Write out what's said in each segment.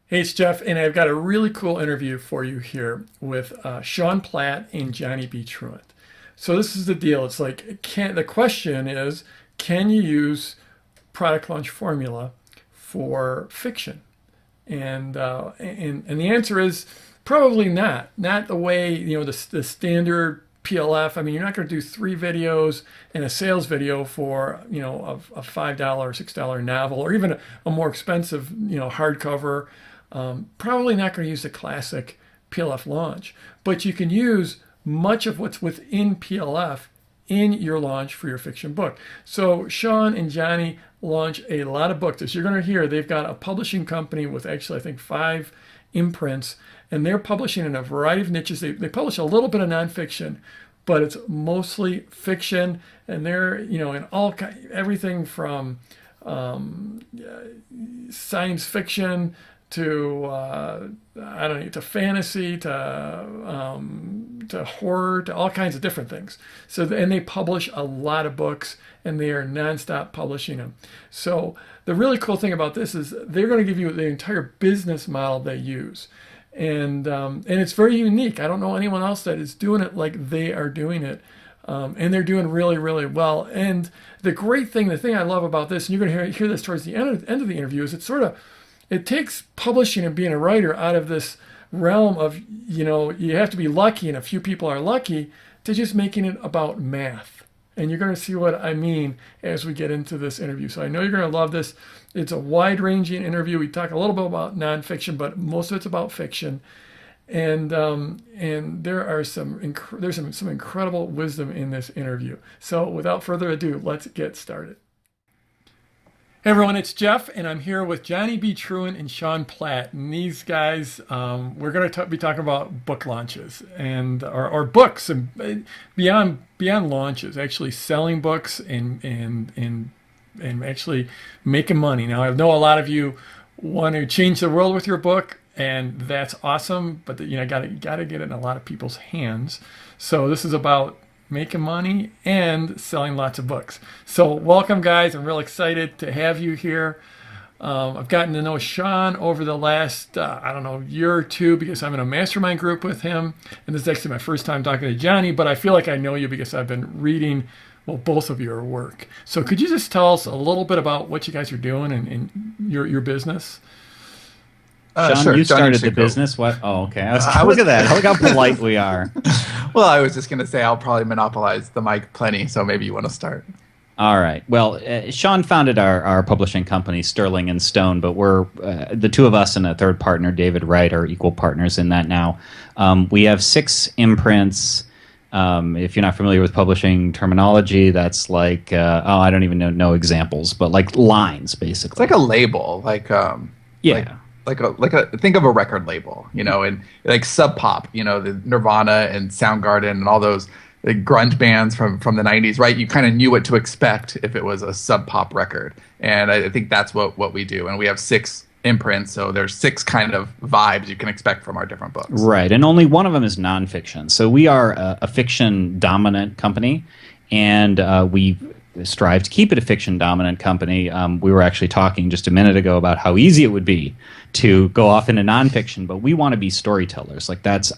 Hey, it's Jeff, and I've got a really cool interview for you here with Sean Platt and Johnny B. Truant. So this is the deal. It's like, the question is, can you use product launch formula for fiction? And the answer is probably not. Not the way, the standard PLF. I mean, you're not going to do three videos and a sales video for, a $5 or $6 novel, or even a more expensive, hardcover. Probably not going to use the classic PLF launch, but you can use much of what's within PLF in your launch for your fiction book. So Sean and Johnny launch a lot of books. As you're going to hear, they've got a publishing company with actually, I think, 5 imprints, and they're publishing in a variety of niches. They publish a little bit of nonfiction, but it's mostly fiction, and they're, in everything from science fiction to I don't know, to fantasy, to horror, to all kinds of different things. So and they publish a lot of books, and they are nonstop publishing them. So the really cool thing about this is they're going to give you the entire business model they use, and it's very unique. I don't know anyone else that is doing it like they are doing it. And they're doing really, really well. And the great thing, the thing I love about this, and you're going to hear this towards the end of the interview, is it takes publishing and being a writer out of this realm of, you have to be lucky and a few people are lucky, to just making it about math. And you're going to see what I mean as we get into this interview. So I know you're going to love this. It's a wide-ranging interview. We talk a little bit about nonfiction, but most of it's about fiction. And there are there's some incredible wisdom in this interview. So without further ado, let's get started. Hey everyone, it's Jeff, and I'm here with Johnny B. Truant and Sean Platt. And these guys, we're going to be talking about book launches or books and beyond launches, actually selling books and actually making money. Now I know a lot of you want to change the world with your book, and that's awesome, but got to get it in a lot of people's hands. So this is about making money and selling lots of books. So welcome, guys. I'm real excited to have you here. I've gotten to know Sean over the last, year or two, because I'm in a mastermind group with him. And this is actually my first time talking to Johnny, but I feel like I know you because I've been reading, both of your work. So could you just tell us a little bit about what you guys are doing in your business? Sean, sure. you Johnny started the should go. business. What? Oh, okay. Look at that. Look how polite we are. Well, I was just going to say I'll probably monopolize the mic plenty, so maybe you want to start. All right. Well, Sean founded our publishing company, Sterling and Stone, but we're the two of us and a third partner, David Wright, are equal partners in that now. We have 6 imprints. If you're not familiar with publishing terminology, that's like I don't even know examples, but like lines, basically. It's like a label, yeah. Like a think of a record label, and like Sub Pop, the Nirvana and Soundgarden and all those grunge bands from the 90s, right? You kind of knew what to expect if it was a Sub Pop record, and I think that's what we do. And we have 6 imprints, so there's 6 kind of vibes you can expect from our different books. Right, and only one of them is nonfiction. So we are a fiction dominant company, and we strive to keep it a fiction dominant company. We were actually talking just a minute ago about how easy it would be to go off into nonfiction, but we want to be storytellers.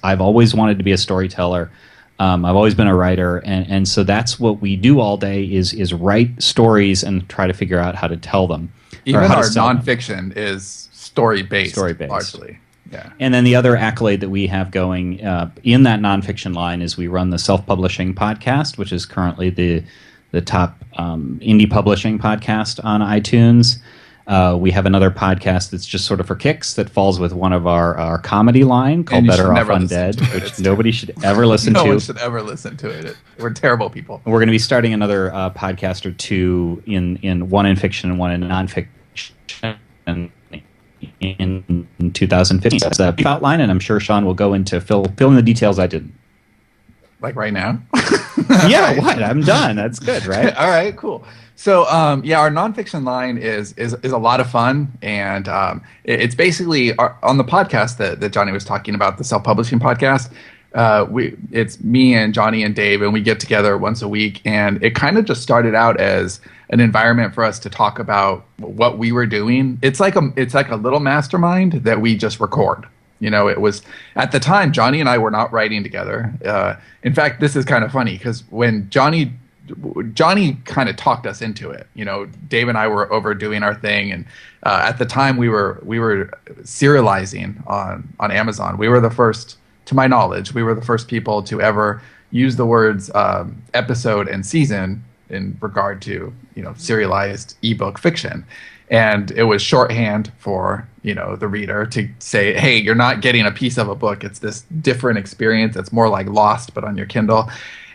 I've always wanted to be a storyteller. I've always been a writer, and so that's what we do all day is write stories and try to figure out how to tell them. Even our nonfiction is story-based, largely. Yeah. And then the other accolade that we have going in that nonfiction line is we run the self-publishing podcast, which is currently the top indie publishing podcast on iTunes. We have another podcast that's just sort of for kicks that falls with one of our comedy line called Better Off Undead, which nobody should ever listen to. No one should ever listen to it. We're terrible people. We're going to be starting another podcast or two in one in fiction and one in nonfiction in 2015. That's the outline, and I'm sure Sean will go into fill in the details I didn't. Like right now? Yeah, what? I'm done. That's good, right? All right, cool. So, our nonfiction line is a lot of fun, and it's basically on the podcast that Johnny was talking about, the self-publishing podcast. it's me and Johnny and Dave, and we get together once a week. And it kind of just started out as an environment for us to talk about what we were doing. It's like a little mastermind that we just record. It was at the time Johnny and I were not writing together. In fact, this is kind of funny because when Johnny kind of talked us into it. Dave and I were overdoing our thing, and at the time we were serializing on Amazon. We were the first, to my knowledge, we were the first people to ever use the words episode and season in regard to serialized ebook fiction. And it was shorthand for the reader to say, hey, you're not getting a piece of a book. It's this different experience. It's more like Lost, but on your Kindle.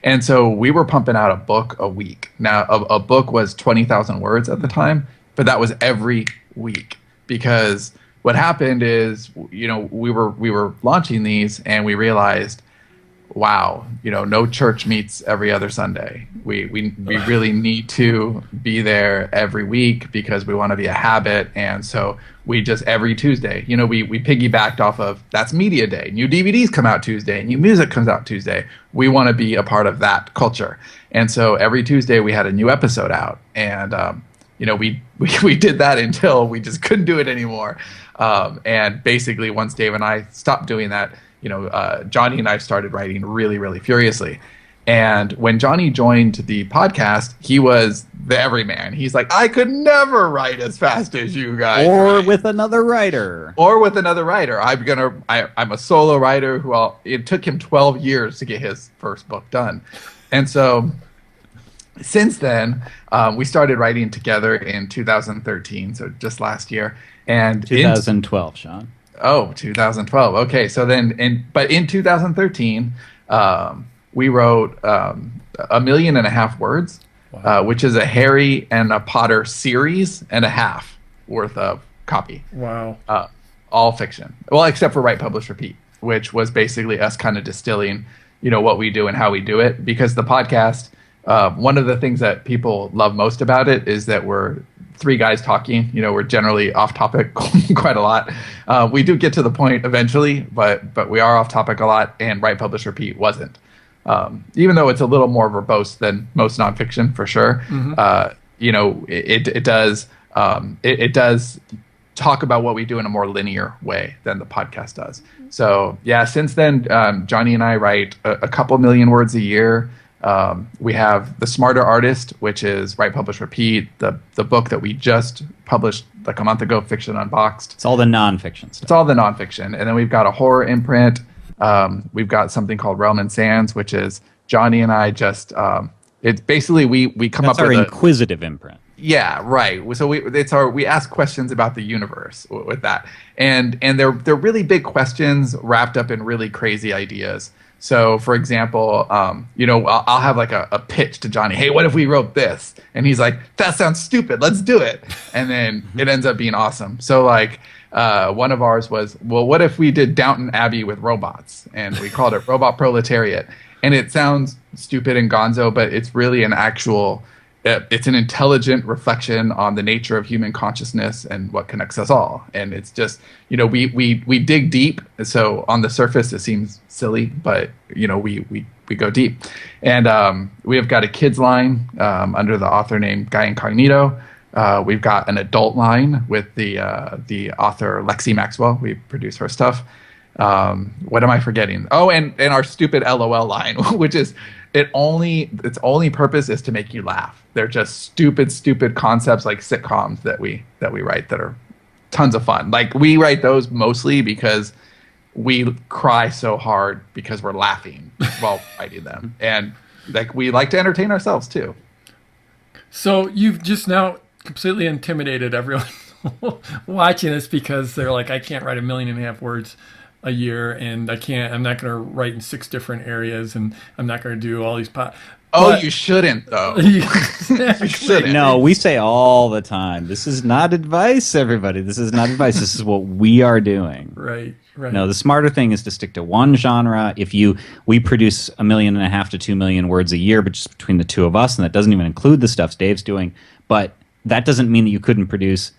And so we were pumping out a book a week. Now, a book was 20,000 words at the time, but that was every week. Because what happened is, we were launching these, and we realized, wow, no church meets every other Sunday. We really need to be there every week because we want to be a habit. And so we just every Tuesday, we piggybacked off of that's media day. New DVDs come out Tuesday, new music comes out Tuesday. We want to be a part of that culture. And so every Tuesday we had a new episode out. And we did that until we just couldn't do it anymore. And basically once Dave and I stopped doing that, Johnny and I started writing really, really furiously. And when Johnny joined the podcast, he was the everyman. He's like, I could never write as fast as you guys. Or with another writer. I'm a solo writer it took him 12 years to get his first book done. And so since then, we started writing together in 2013, so just last year. And 2012, Sean. Oh, 2012. Okay, so then, in 2013, we wrote 1.5 million words, wow. Which is a Harry and a Potter series and a half worth of copy. Wow. All fiction. Well, except for Write, Publish, Repeat, which was basically us kind of distilling, what we do and how we do it. Because the podcast, one of the things that people love most about it is that we're three guys talking. We're generally off topic quite a lot. We do get to the point eventually, but we are off topic a lot, and Write, Publish, Repeat wasn't. Even though it's a little more verbose than most nonfiction, for sure. Mm-hmm. It does talk about what we do in a more linear way than the podcast does. So yeah, since then, Johnny and I write a couple million words a year. We have The Smarter Artist, which is Write, Publish, Repeat, the book that we just published like a month ago, Fiction Unboxed. It's all the nonfiction stuff. It's all the nonfiction. And then we've got a horror imprint. We've got something called Realm and Sands, which is Johnny and I just, it's basically we come That's up with our inquisitive imprint. Yeah, right. So we ask questions about the universe with that. And they're really big questions wrapped up in really crazy ideas. So, for example, I'll have like a pitch to Johnny. Hey, what if we wrote this? And he's like, that sounds stupid. Let's do it. And then it ends up being awesome. So, like, one of ours was, well, what if we did Downton Abbey with robots? And we called it Robot Proletariat. And it sounds stupid and gonzo, but it's really it's an intelligent reflection on the nature of human consciousness and what connects us all. And it's just, we dig deep. So on the surface, it seems silly, but, we go deep. And we have got a kids line under the author named Guy Incognito. We've got an adult line with the author Lexi Maxwell. We produce her stuff. What am I forgetting? Oh, and our stupid LOL line, which is its only purpose is to make you laugh. They're just stupid concepts like sitcoms that we write that are tons of fun. Like, we write those mostly because we cry so hard because we're laughing while writing them, and like we like to entertain ourselves too. So you've just now completely intimidated everyone watching this because they're like, I can't write 1.5 million words a year, and I'm not going to write in 6 different areas, and I'm not going to do all these you shouldn't, though. You shouldn't. No, we say all the time, this is not advice, everybody. This is not advice. This is what we are doing. Right. No, the smarter thing is to stick to one genre. We produce 1.5 million to 2 million words a year, but just between the two of us, and that doesn't even include the stuff Dave's doing. But that doesn't mean that you couldn't produce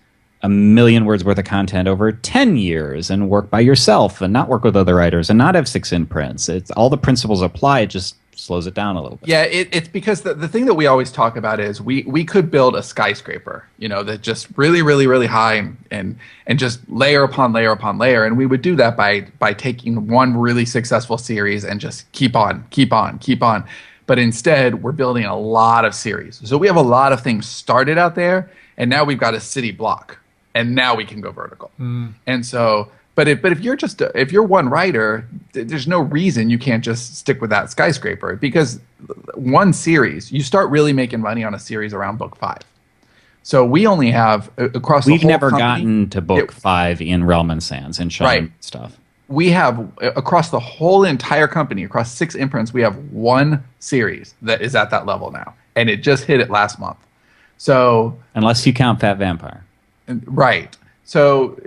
1,000,000 words worth of content over 10 years and work by yourself and not work with other writers and not have 6 imprints. It's all the principles apply. It just slows it down a little bit. Yeah, it's because the thing that we always talk about is we could build a skyscraper, that just really, really, really high and just layer upon layer upon layer. And we would do that by taking one really successful series and just keep on. But instead, we're building a lot of series. So we have a lot of things started out there, and now we've got a city block, and now we can go vertical. And so, but if you're one writer, there's no reason you can't just stick with that skyscraper, because one series, you start really making money on a series around book 5. So we only have across the whole We've never company, gotten to book 5 in Realm and Sands and showing stuff. We have across the whole entire company, across 6 imprints, we have one series that is at that level now, and it just hit it last month. So unless you count Fat Vampire, right? So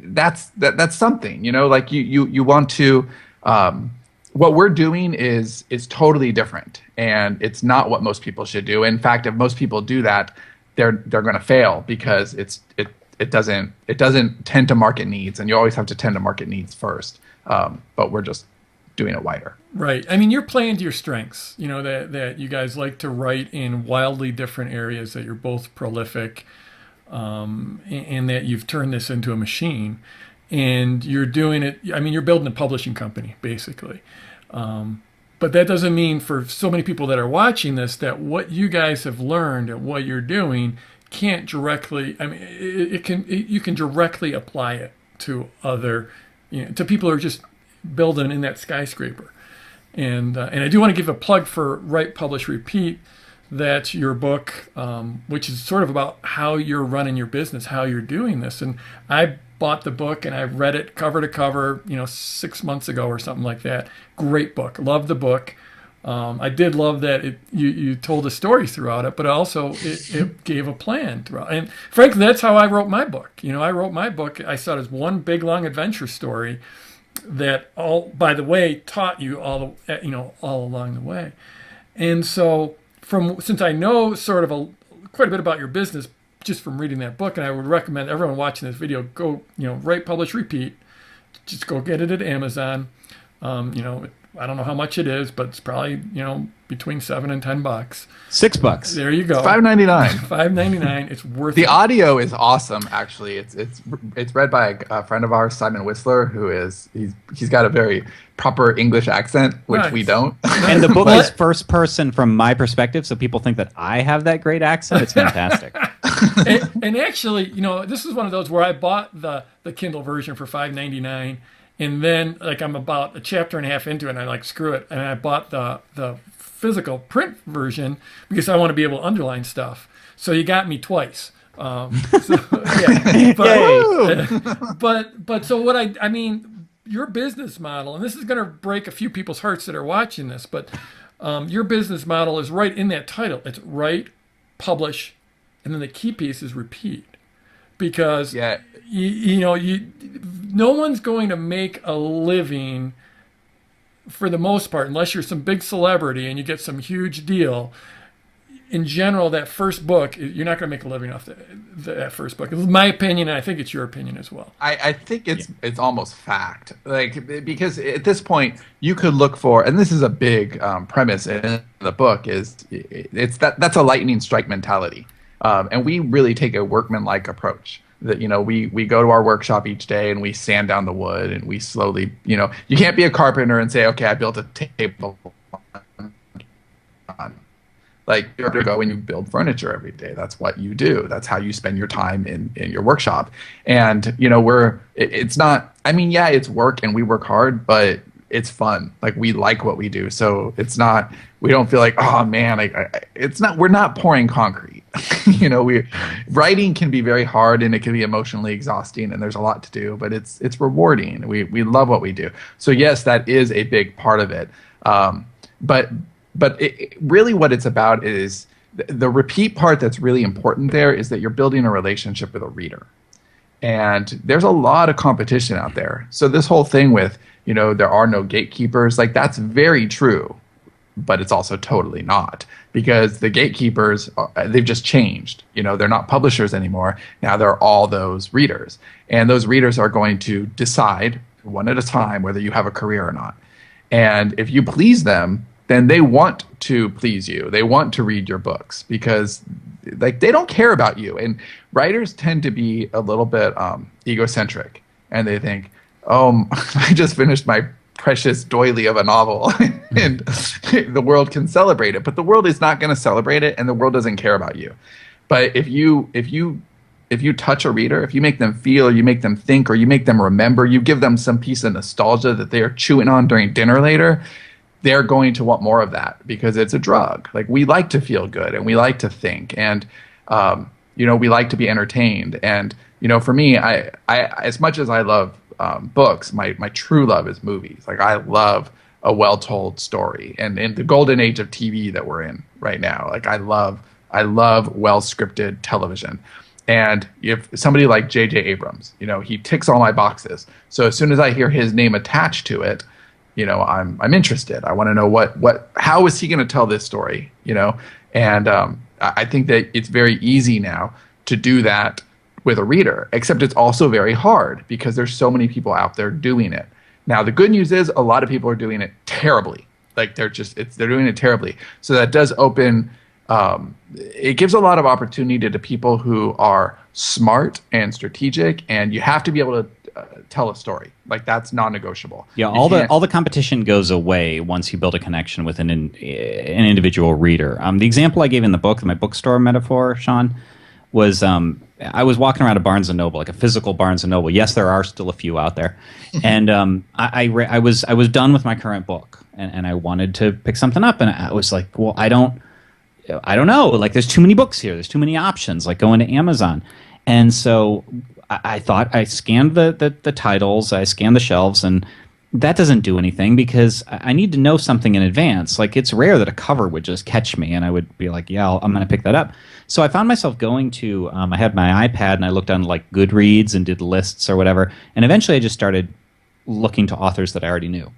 that's something, like you want to. What we're doing is totally different, and it's not what most people should do. In fact, if most people do that, they're going to fail, because it doesn't tend to market needs, and you always have to tend to market needs first. But we're just doing it wider. Right. I mean, you're playing to your strengths. That you guys like to write in wildly different areas. That you're both prolific, and that you've turned this into a machine, and you're doing it. I mean, you're building a publishing company basically. But that doesn't mean for so many people that are watching this that what you guys have learned and what you're doing can't directly. I mean, you can directly apply it to other, to people who are just building in that skyscraper. And I do want to give a plug for Write, Publish, Repeat. That's your book, which is sort of about how you're running your business, how you're doing this. And I bought the book and I read it cover to cover, 6 months ago or something like that. Great book. Love the book. I did love that you told a story throughout it, but also it gave a plan throughout. And frankly, that's how I wrote my book. I wrote my book. I saw it as one big long adventure story that all, by the way, taught you all along the way. And so since I know sort of quite a bit about your business just from reading that book, and I would recommend everyone watching this video go, Write, Publish, Repeat. Just go get it at Amazon. I don't know how much it is, but it's probably, between $7 and $10. $6. There you go. $5.99. $5.99. It's worth the it. audio is awesome, actually. It's read by a friend of ours, Simon Whistler, he's got a very proper English accent, which we don't. And the book is first person from my perspective, so people think that I have that great accent. It's fantastic. and actually, this is one of those where I bought the Kindle version for $5.99. And then, I'm about a chapter and a half into it, and I'm like, screw it. And I bought the physical print version because I want to be able to underline stuff. So you got me twice. But so what I mean, your business model, and this is going to break a few people's hearts that are watching this, but your business model is right in that title. It's write, publish, and then the key piece is repeat. Because no one's going to make a living for the most part, unless you're some big celebrity and you get some huge deal. In general, that first book, you're not going to make a living off that first book. It's my opinion, and I think it's your opinion as well. I think it's almost fact, because at this point you could look for, and this is a big premise in the book, that's a lightning strike mentality. And we really take a workman-like approach. That we go to our workshop each day and we sand down the wood and we slowly, you can't be a carpenter and say, okay, I built a table. Like, you have to go and you build furniture every day. That's what you do. That's how you spend your time in your workshop. And it's not. I mean, yeah, it's work and we work hard, but it's fun. Like, we like what we do, so it's not. We don't feel like, oh man, it's not. We're not pouring concrete. Writing can be very hard and it can be emotionally exhausting, and there's a lot to do, but it's rewarding. We love what we do. So yes, that is a big part of it. But really what it's about is the repeat part that's really important there is that you're building a relationship with a reader. And there's a lot of competition out there. So this whole thing with, there are no gatekeepers, that's very true. but it's also totally not, because the gatekeepers they've just changed. They're not publishers anymore. Now they're all those readers, and those readers are going to decide one at a time whether you have a career or not. And if you please them, then they want to please you. They want to read your books because like they don't care about you. And writers tend to be a little bit egocentric, and they think, oh, I just finished my precious doily of a novel and the world can celebrate it, but the world is not going to celebrate it, and the world doesn't care about you. But if you touch a reader, if you make them feel, you make them think, or you make them remember, you give them some piece of nostalgia that they are chewing on during dinner later, they're going to want more of that, because it's a drug. Like, we like to feel good, and we like to think, and we like to be entertained. And for me, I as much as I love books, my true love is movies. Like, I love a well-told story, and in the golden age of TV that we're in right now, like I love well-scripted television. And if somebody like J.J. Abrams, he ticks all my boxes. So as soon as I hear his name attached to it, I'm interested. I want to know how is he going to tell this story, And I think that it's very easy now to do that with a reader, except it's also very hard because there's so many people out there doing it. Now, the good news is a lot of people are doing it terribly. Like, they're doing it terribly. So that does open, it gives a lot of opportunity to people who are smart and strategic, and you have to be able to tell a story. Like, that's non-negotiable. Yeah, all the competition goes away once you build a connection with an individual reader. The example I gave in the book, my bookstore metaphor, Sean, was I was walking around a Barnes and Noble, like a physical Barnes and Noble. Yes, there are still a few out there, and I was done with my current book, and I wanted to pick something up, and I was like, well, I don't know. Like, there's too many books here. There's too many options. Like, going to Amazon, and so I thought, I scanned the titles, I scanned the shelves, and that doesn't do anything because I need to know something in advance. Like, it's rare that a cover would just catch me and I would be like, yeah, I'm going to pick that up. So I found myself going to, I had my iPad and I looked on like Goodreads and did lists or whatever. And eventually I just started looking to authors that I already knew.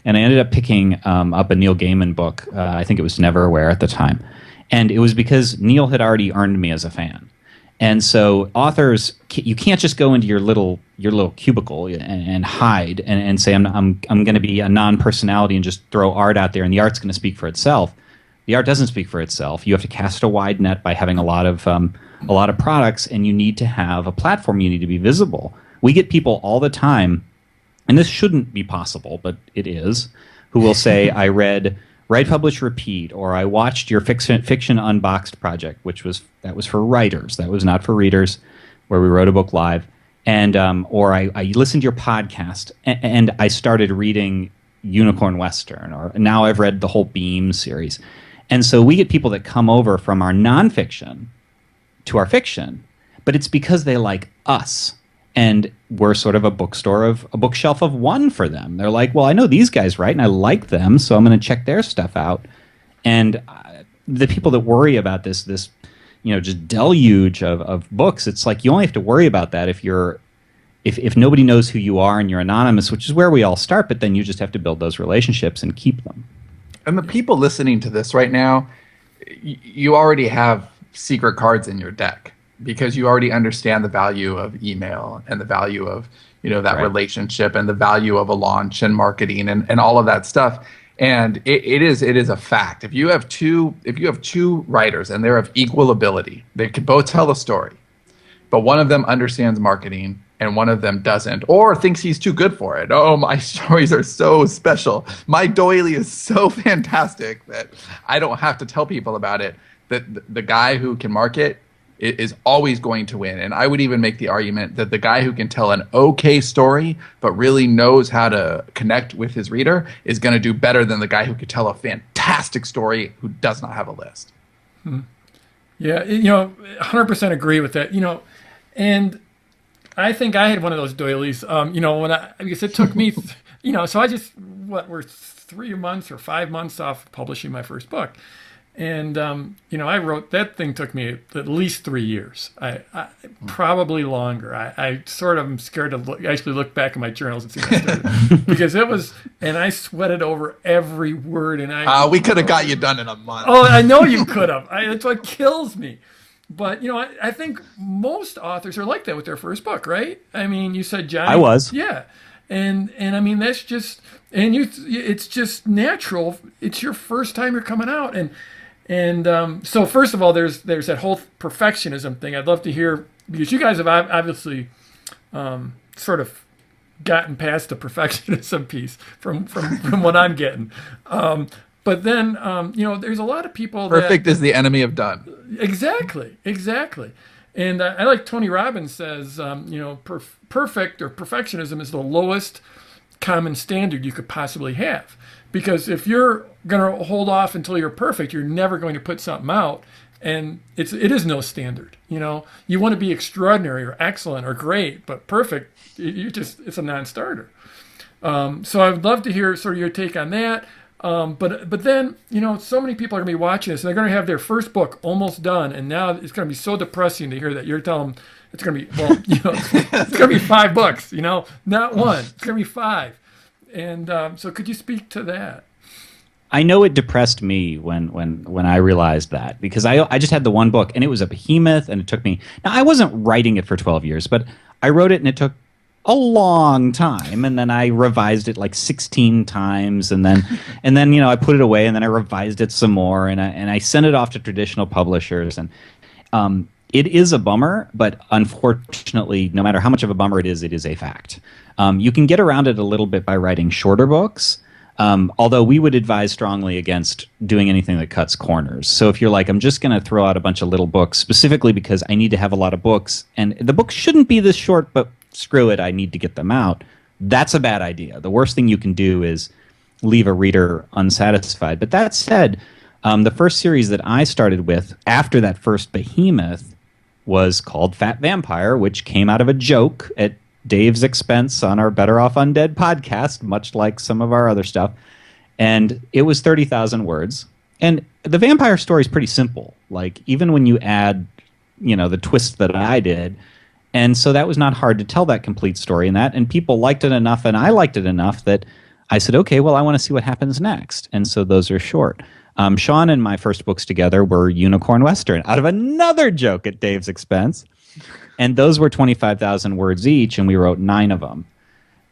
And I ended up picking up a Neil Gaiman book. I think it was Neverwhere at the time. And it was because Neil had already earned me as a fan. And so authors, you can't just go into your little cubicle and hide and say I'm going to be a non-personality and just throw art out there and the art's going to speak for itself. The art doesn't speak for itself. You have to cast a wide net by having a lot of products, and you need to have a platform. You need to be visible. We get people all the time, and this shouldn't be possible, but it is, who will say, I read Write, Publish, Repeat, or I watched your Fiction Unboxed project, that was for writers. That was not for readers, where we wrote a book live. And or I listened to your podcast, and I started reading Unicorn Western, or now I've read the whole Beam series. And so we get people that come over from our nonfiction to our fiction, but it's because they like us. And we're sort of a bookshelf of one for them. They're like, well, I know these guys write, and I like them, so I'm going to check their stuff out. And the people that worry about this just deluge of books, it's like you only have to worry about that if nobody knows who you are and you're anonymous, which is where we all start. But then you just have to build those relationships and keep them. And the people listening to this right now, you already have secret cards in your deck, because you already understand the value of email and the value of that right. relationship and the value of a launch and marketing and all of that stuff. And it is a fact. If you have two writers and they're of equal ability, they can both tell a story, but one of them understands marketing and one of them doesn't, or thinks he's too good for it. Oh, my stories are so special. My doily is so fantastic that I don't have to tell people about it. That the guy who can market is always going to win. And I would even make the argument that the guy who can tell an okay story but really knows how to connect with his reader is going to do better than the guy who could tell a fantastic story who does not have a list. Yeah, 100% agree with that. And I think I had one of those doilies. Because it took me, so I just we're 3 months or 5 months off publishing my first book. And I wrote that thing took me at least 3 years. I probably longer. I sort of am scared to actually look back at my journals and see when I started because it was, and I sweated over every word. And we could have got you done in a month. Oh, I know you could have. That's what kills me. But I think most authors are like that with their first book, right? I mean, you said Johnny. I was. Yeah, and I mean that's just it's just natural. It's your first time you're coming out, and so first of all, there's that whole perfectionism thing. I'd love to hear because you guys have obviously sort of gotten past the perfectionism piece from what I'm getting. But then, there's a lot of people Perfect is the enemy of done. Exactly. And I like Tony Robbins says, perfect or perfectionism is the lowest common standard you could possibly have. Because if you're going to hold off until you're perfect, you're never going to put something out. And it is no standard. You want to be extraordinary or excellent or great, but perfect, it's a non-starter. So I would love to hear sort of your take on that. But then, so many people are going to be watching this and they're going to have their first book almost done. And now it's going to be so depressing to hear that you're telling them it's going to be, it's going to be 5 books, not one, it's going to be 5. And so could you speak to that? I know it depressed me when I realized that because I just had the one book and it was a behemoth and it took me. Now, I wasn't writing it for 12 years, but I wrote it and it took a long time, and then I revised it like 16 times, and then I put it away, and then I revised it some more, and I sent it off to traditional publishers, and it is a bummer, but unfortunately, no matter how much of a bummer it is a fact. You can get around it a little bit by writing shorter books, although we would advise strongly against doing anything that cuts corners. So if you're like, I'm just going to throw out a bunch of little books specifically because I need to have a lot of books, and the books shouldn't be this short, but screw it, I need to get them out. That's a bad idea. The worst thing you can do is leave a reader unsatisfied. But that said, the first series that I started with after that first behemoth was called Fat Vampire, which came out of a joke at Dave's expense on our Better Off Undead podcast, much like some of our other stuff. And it was 30,000 words. And the vampire story is pretty simple. Like, even when you add, the twist that I did. And so that was not hard to tell that complete story and people liked it enough and I liked it enough that I said, okay, well, I want to see what happens next. And so those are short. Sean and my first books together were Unicorn Western, out of another joke at Dave's expense. And those were 25,000 words each, and we wrote 9 of them.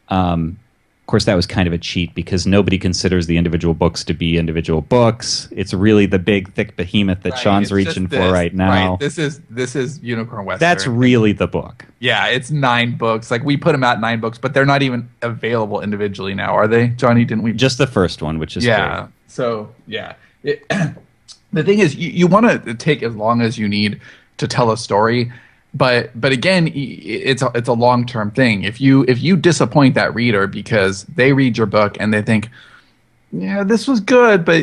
Of course, that was kind of a cheat because nobody considers the individual books to be individual books. It's really the big, thick behemoth that Sean's reaching for right now. Right. This is Unicorn Western. That's really the book. Yeah, it's 9 books. Like, we put them out 9 books, but they're not even available individually now, are they, Johnny? Didn't we? Just the first one, which is great. So, yeah. The thing is, you want to take as long as you need to tell a story. But again, it's a long-term thing. If you disappoint that reader because they read your book and they think, yeah, this was good, but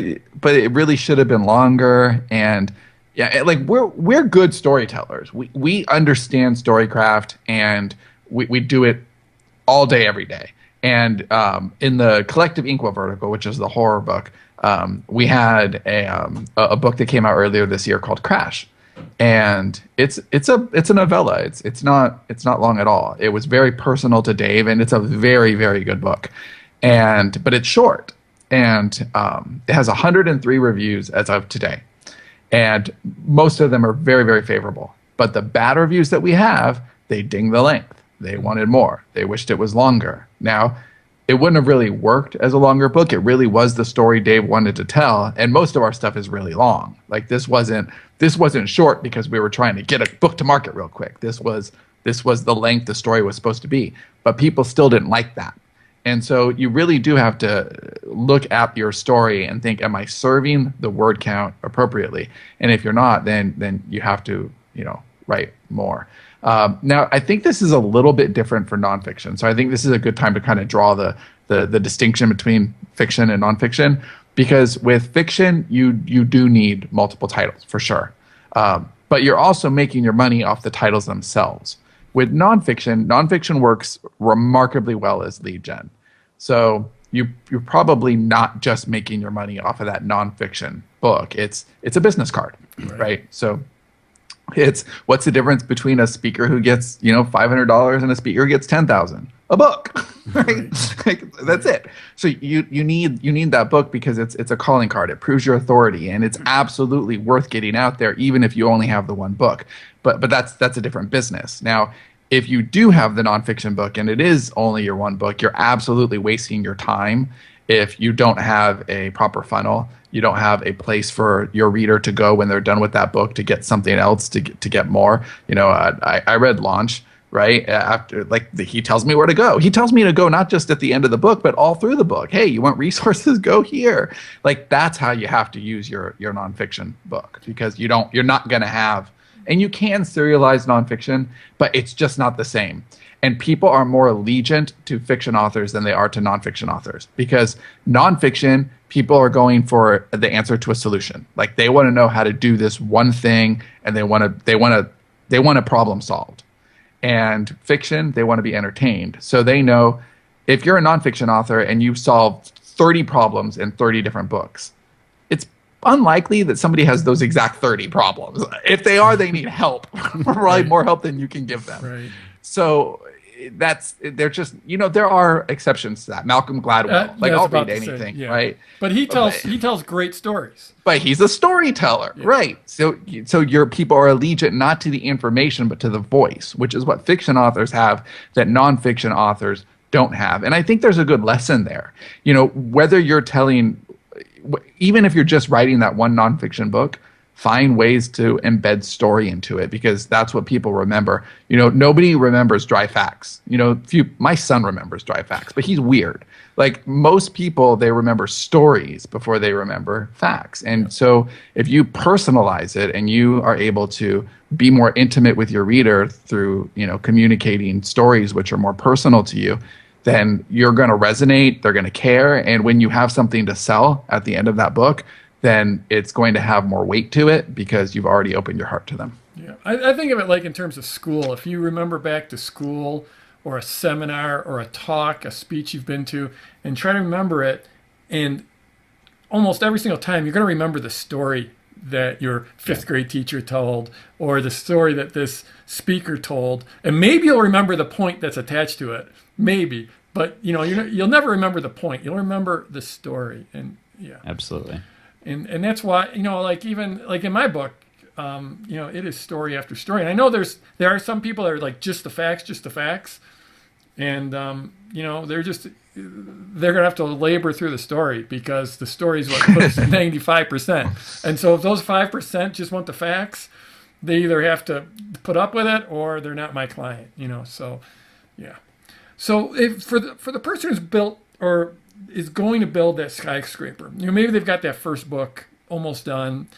it really should have been longer. And yeah, like we're good storytellers. We understand storycraft and we do it all day, every day. And in the Collective Inkwell vertical, which is the horror book, we had a book that came out earlier this year called Crash. And it's a novella. It's not long at all. It was very personal to Dave, and it's a very, very good book. But it's short, and it has 103 reviews as of today, and most of them are very, very favorable. But the bad reviews that we have, they ding the length. They wanted more. They wished it was longer. Now, it wouldn't have really worked as a longer book. It really was the story Dave wanted to tell, and most of our stuff is really long. Like, this wasn't short because we were trying to get a book to market real quick. This was the length the story was supposed to be, but people still didn't like that. And so you really do have to look at your story and think, am I serving the word count appropriately? And if you're not, then you have to, write more. Now, I think this is a little bit different for nonfiction. So I think this is a good time to kind of draw the distinction between fiction and nonfiction, because with fiction, you do need multiple titles for sure. But you're also making your money off the titles themselves. With nonfiction works remarkably well as lead gen. So you're probably not just making your money off of that nonfiction book. It's a business card, right? So it's what's the difference between a speaker who gets $500 and a speaker who gets 10,000? A book, right? Like, that's it. So you need that book because it's a calling card. It proves your authority, and it's absolutely worth getting out there, even if you only have the one book. But that's a different business. Now, if you do have the nonfiction book and it is only your one book, you're absolutely wasting your time if you don't have a proper funnel. You don't have a place for your reader to go when they're done with that book to get something else to get more. I read Launch, right? After, like, he tells me where to go. He tells me to go not just at the end of the book, but all through the book. Hey, you want resources? Go here. Like, that's how you have to use your nonfiction book, because you're not going to have, and you can serialize nonfiction, but it's just not the same. And people are more allegiant to fiction authors than they are to nonfiction authors, because nonfiction, people are going for the answer to a solution. Like, they want to know how to do this one thing, and they want a problem solved. And fiction, they want to be entertained. So they know if you're a nonfiction author and you've solved 30 problems in 30 different books, it's unlikely that somebody has those exact 30 problems. If they are, they need help, probably more help than you can give them. Right. So they're just, there are exceptions to that. Malcolm Gladwell, I'll read anything, right? But he tells great stories. But he's a storyteller, right? So your people are allegiant not to the information, but to the voice, which is what fiction authors have that nonfiction authors don't have. And I think there's a good lesson there. Whether you're telling, even if you're just writing that one nonfiction book, find ways to embed story into it, because that's what people remember. Nobody remembers dry facts. My son remembers dry facts, but he's weird. Like, most people, they remember stories before they remember facts. And so if you personalize it and you are able to be more intimate with your reader through, communicating stories which are more personal to you, then you're going to resonate, they're going to care. And when you have something to sell at the end of that book, then it's going to have more weight to it because you've already opened your heart to them. Yeah, I think of it like in terms of school. If you remember back to school or a seminar or a talk, a speech you've been to, and try to remember it, and almost every single time you're going to remember the story that your fifth grade teacher told, or the story that this speaker told, and maybe you'll remember the point that's attached to it, maybe, but you'll never remember the point. You'll remember the story, and Absolutely. And that's why, even like in my book, it is story after story. And I know there are some people that are like, just the facts. And, they're going to have to labor through the story, because the story is what puts 95%. And so if those 5% just want the facts, they either have to put up with it or they're not my client, so, yeah. So for the person who's built or is going to build that skyscraper, maybe they've got that first book almost done.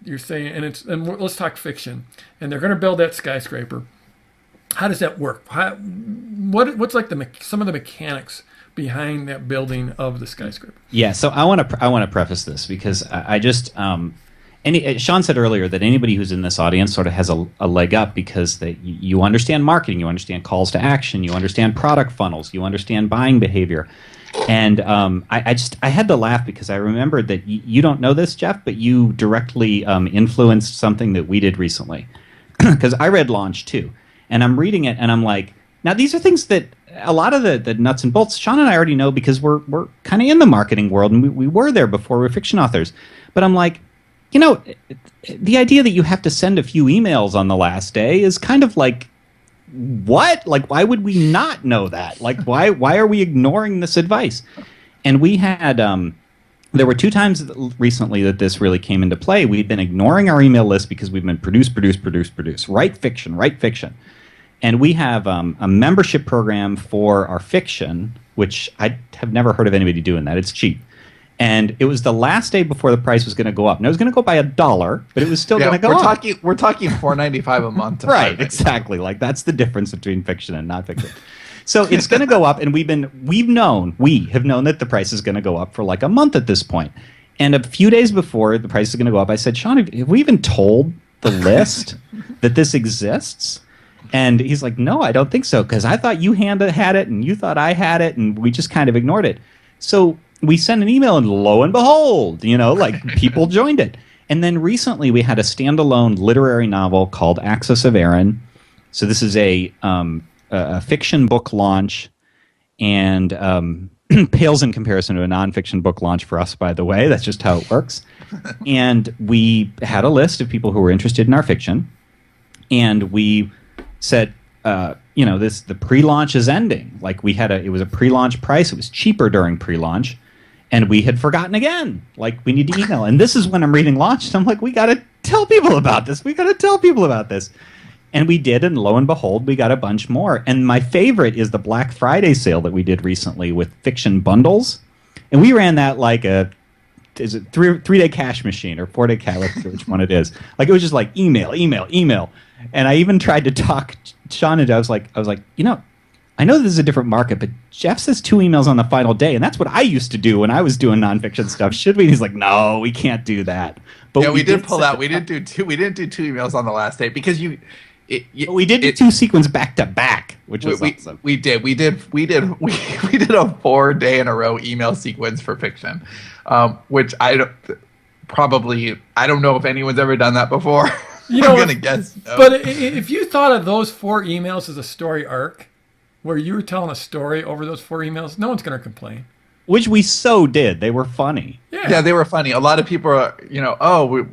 You're saying, and let's talk fiction, and they're going to build that skyscraper. How does that work? What's like some of the mechanics behind that building of the skyscraper? Yeah, so I want to preface this, because I just Sean said earlier that anybody who's in this audience sort of has a leg up, because you understand marketing, you understand calls to action, you understand product funnels, you understand buying behavior. And I had to laugh, because I remembered that you don't know this, Jeff, but you directly influenced something that we did recently. Because I read Launch too, and I'm reading it, and I'm like, now these are things that a lot of the nuts and bolts Sean and I already know, because we're kind of in the marketing world, and we were there before we were fiction authors. But I'm like, the idea that you have to send a few emails on the last day is kind of like, what? Like, why would we not know that? Like, why are we ignoring this advice? And we had there were 2 times recently that this really came into play. We'd been ignoring our email list because we've been produce, write fiction. And we have a membership program for our fiction, which I have never heard of anybody doing that. It's cheap. And it was the last day before the price was going to go up. Now, it was going to go by $1, but it was still going to go up. We're talking $4.95 a month. Right, exactly. Like, that's the difference between fiction and not fiction. So it's going to go up, and we have known that the price is going to go up for like a month at this point. And a few days before the price is going to go up, I said, Sean, have we even told the list that this exists? And he's like, no, I don't think so, because I thought you had it, and you thought I had it, and we just kind of ignored it. So we sent an email, and lo and behold, like people joined it. And then recently we had a standalone literary novel called Axis of Aaron. So this is a fiction book launch, and pales in comparison to a nonfiction book launch for us, by the way. That's just how it works. And we had a list of people who were interested in our fiction, and we said, the pre-launch is ending. Like it was a pre-launch price. It was cheaper during pre-launch. And we had forgotten again. Like, we need to email. And this is when I'm reading launch. So I'm like, we got to tell people about this. And we did, and lo and behold, we got a bunch more. And my favorite is the Black Friday sale that we did recently with fiction bundles. And we ran that like is it 3-day cash machine or 4-day cash, I forget which one it is. Like, it was just like email. And I even tried to talk Sean into, I was like, I know this is a different market, but Jeff says 2 emails on the final day, and that's what I used to do when I was doing nonfiction stuff. Should we? And he's like, no, we can't do that. But yeah, we did pull out. We didn't do 2. We didn't do 2 emails on the last day because we did do 2 sequence back to back, which was awesome. We did a 4-day in a row email sequence for fiction, which I don't know if anyone's ever done that before. I'm gonna guess. No. But if you thought of those 4 emails as a story arc, where you were telling a story over those 4 emails, no one's going to complain. Which we so did. They were funny. Yeah, they were funny. A lot of people are,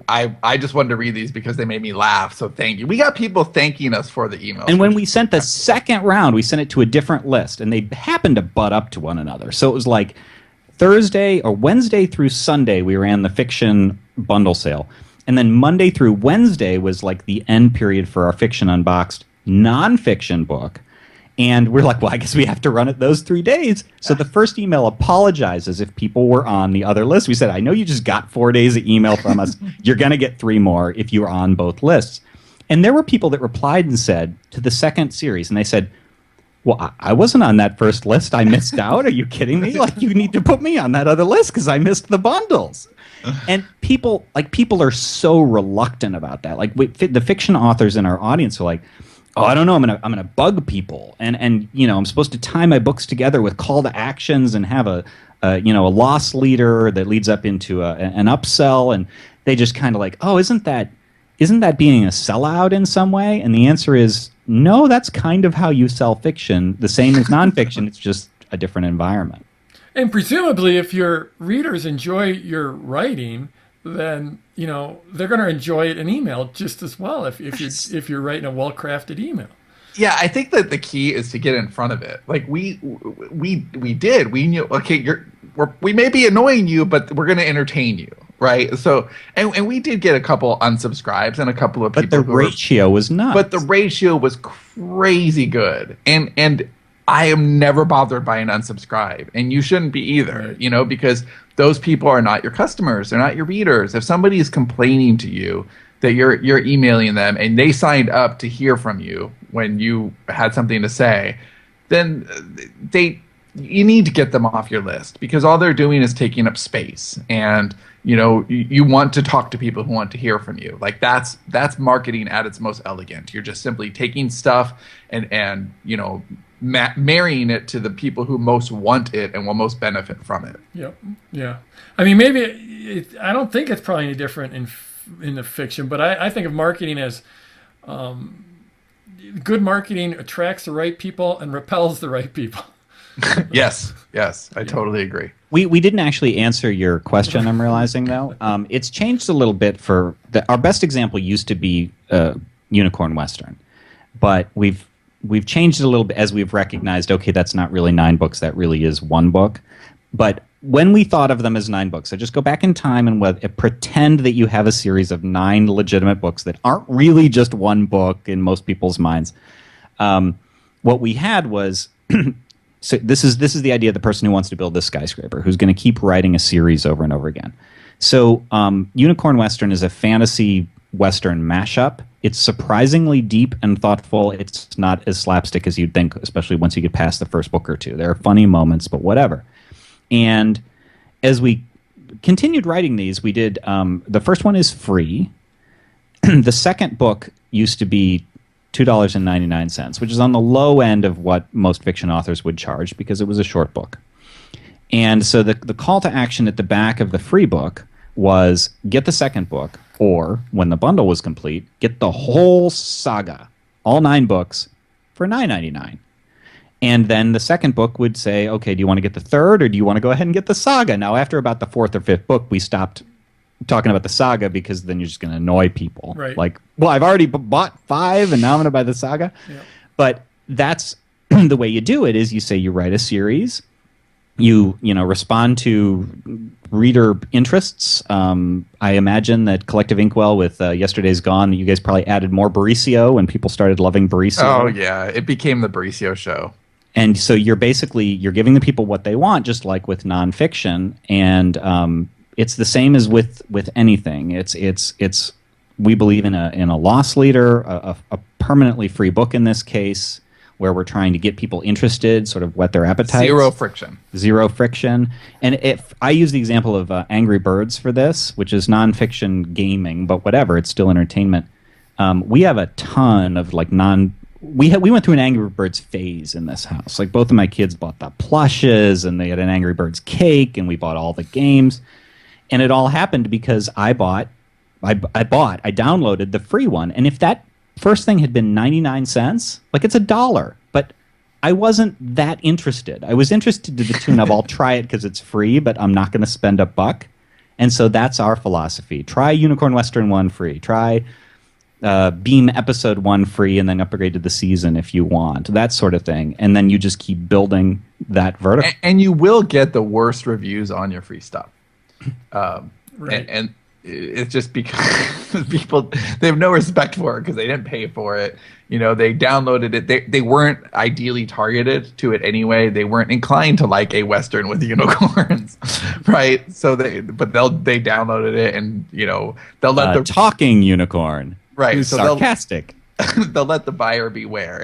I just wanted to read these because they made me laugh, so thank you. We got people thanking us for the emails. And when we sent the second round, we sent it to a different list, and they happened to butt up to one another. So it was like Thursday or Wednesday through Sunday, we ran the fiction bundle sale. And then Monday through Wednesday was like the end period for our Fiction Unboxed nonfiction book. And we're like, well, I guess we have to run it those 3 days. So the first email apologizes if people were on the other list. We said, I know you just got 4 days of email from us. You're going to get 3 more if you're on both lists. And there were people that replied and said to the second series, and they said, well, I wasn't on that first list. I missed out. Are you kidding me? Like, you need to put me on that other list because I missed the bundles. And people are so reluctant about that. Like, the fiction authors in our audience are like, oh, I don't know, I'm gonna bug people, and I'm supposed to tie my books together with call to actions and have a loss leader that leads up into an upsell, and they just kind of like, oh, isn't that being a sellout in some way? And the answer is no. That's kind of how you sell fiction, the same as nonfiction. It's just a different environment. And presumably, if your readers enjoy your writing, then they're going to enjoy it in email just as well if you're writing a well-crafted email. Yeah, I think that the key is to get in front of it. Like we knew, okay, we may be annoying you, but we're going to entertain you, right? So and we did get a couple unsubscribes and a couple of people, but the ratio was nuts. But the ratio was crazy good, and I am never bothered by an unsubscribe, and you shouldn't be either, because those people are not your customers. They're not your readers. If somebody is complaining to you that you're emailing them and they signed up to hear from you when you had something to say, then you need to get them off your list, because all they're doing is taking up space. And you want to talk to people who want to hear from you. Like, that's marketing at its most elegant. You're just simply taking stuff and marrying it to the people who most want it and will most benefit from it. Yep. Yeah. I mean, maybe I don't think it's probably any different in the fiction, but I think of marketing as good marketing attracts the right people and repels the right people. Yes, I totally agree. We didn't actually answer your question, I'm realizing, though. It's changed a little bit. Our best example used to be Unicorn Western, but we've changed it a little bit as we've recognized, okay, that's not really 9 books, that really is 1 book. But when we thought of them as 9 books, so just go back in time and pretend that you have a series of 9 legitimate books that aren't really just 1 book in most people's minds. What we had was, so this is the idea of the person who wants to build this skyscraper, who's going to keep writing a series over and over again. So Unicorn Western is a fantasy Western mashup. It's surprisingly deep and thoughtful. It's not as slapstick as you'd think, especially once you get past the first book or 2. There are funny moments, but whatever. And as we continued writing these, we did, the first one is free. The second book used to be $2.99, which is on the low end of what most fiction authors would charge because it was a short book. And so the call to action at the back of the free book was get the second book, or when the bundle was complete, get the whole saga, all 9 books, for $9.99. And then the second book would say, okay, do you want to get the third, or do you want to go ahead and get the saga? Now, after about the 4th or 5th book, we stopped talking about the saga because then you're just going to annoy people. Right. Like, well, I've already bought 5, and now I'm going to buy the saga. Yeah. But that's the way you do it. Is you say you write a series, you respond to reader interests. I imagine that Collective Inkwell with Yesterday's Gone, you guys probably added more Mauricio when people started loving Mauricio. Oh yeah, it became the Mauricio show. And so you're giving the people what they want, just like with nonfiction. And it's the same as with anything. It's we believe in a loss leader, a permanently free book in this case, where we're trying to get people interested, sort of whet their appetites. Zero friction. And if I use the example of Angry Birds for this, which is nonfiction gaming, but whatever, it's still entertainment. We have a ton of like we went through an Angry Birds phase in this house. Like both of my kids bought the plushes, and they had an Angry Birds cake, and we bought all the games. And it all happened because I downloaded the free one. And if that first thing had been 99 cents, like it's $1, but I wasn't that interested. I was interested to the tune of I'll try it because it's free, but I'm not going to spend $1. And so that's our philosophy. Try Unicorn Western 1 free. Try Beam Episode 1 free, and then upgrade to the season if you want. That sort of thing. And then you just keep building that vertical. And you will get the worst reviews on your free stuff. Right. And it's just because people, they have no respect for it because they didn't pay for it. They downloaded it. They weren't ideally targeted to it anyway. They weren't inclined to like a Western with unicorns, right? So they downloaded it, and they'll let the talking unicorn, right? Who's so sarcastic. They'll let the buyer beware,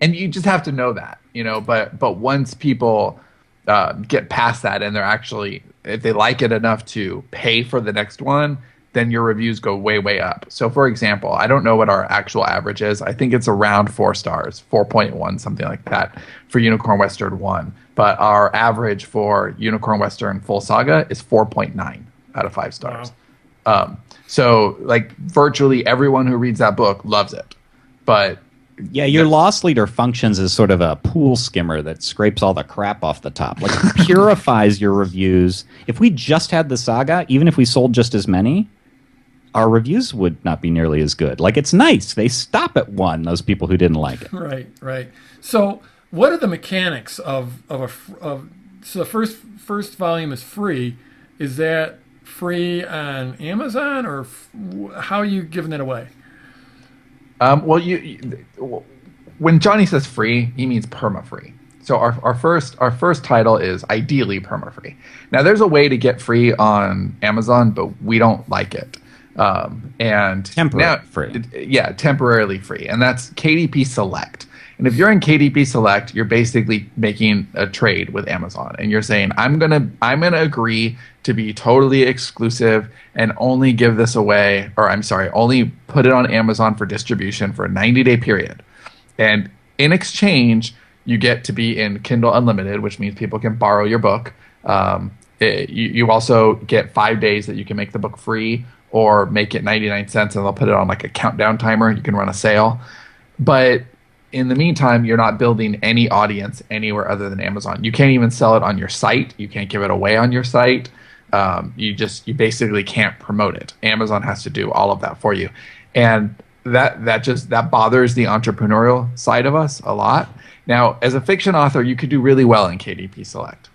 and you just have to know that, But once people get past that, and they're actually, if they like it enough to pay for the next one, then your reviews go way, way up. So for example, I don't know what our actual average is. I think it's around 4 stars, 4.1, something like that for Unicorn Western 1. But our average for Unicorn Western Full Saga is 4.9 out of 5 stars. Wow. So like virtually everyone who reads that book loves it. But yeah, your loss leader functions as sort of a pool skimmer that scrapes all the crap off the top. Like purifies your reviews. If we just had the saga, even if we sold just as many, our reviews would not be nearly as good. Like it's nice. They stop at 1, those people who didn't like it. Right. So what are the mechanics of so the first volume is free. Is that free on Amazon, or how are you giving that away? Well, when Johnny says free, he means perma-free. So our first title is ideally perma-free. Now, there's a way to get free on Amazon, but we don't like it. And temporarily free. Yeah, temporarily free, and that's KDP Select. And if you're in KDP Select, you're basically making a trade with Amazon, and you're saying, I'm gonna agree to be totally exclusive and only give this away, or I'm sorry, only put it on Amazon for distribution for a 90-day period. And in exchange, you get to be in Kindle Unlimited, which means people can borrow your book. You also get 5 days that you can make the book free, or make it 99 cents, and they'll put it on like a countdown timer. You can run a sale. But in the meantime, you're not building any audience anywhere other than Amazon. You can't even sell it on your site. You can't give it away on your site. You basically can't promote it. Amazon has to do all of that for you. And that bothers the entrepreneurial side of us a lot. Now, as a fiction author, you could do really well in KDP Select.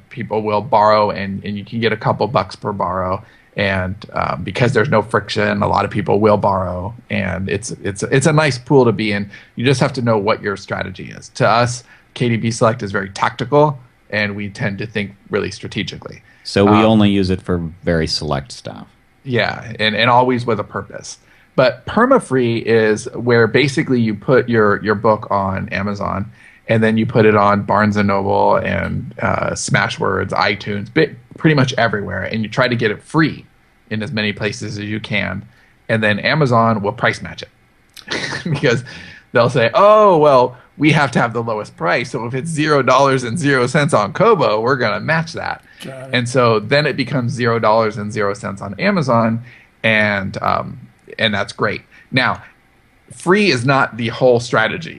People will borrow, and you can get a couple bucks per borrow. And because there's no friction, a lot of people will borrow, and it's a nice pool to be in. You just have to know what your strategy is. To us, KDP Select is very tactical, and we tend to think really strategically. So we only use it for very select stuff. Yeah, and always with a purpose. But perma-free is where basically you put your book on Amazon, and then you put it on Barnes & Noble and Smashwords, iTunes, pretty much everywhere, and you try to get it free in as many places as you can. And then Amazon will price match it because they'll say, oh, well, we have to have the lowest price. So if it's $0.00 on Kobo, we're going to match that. And so then it becomes $0.00 on Amazon, and that's great. Now, free is not the whole strategy.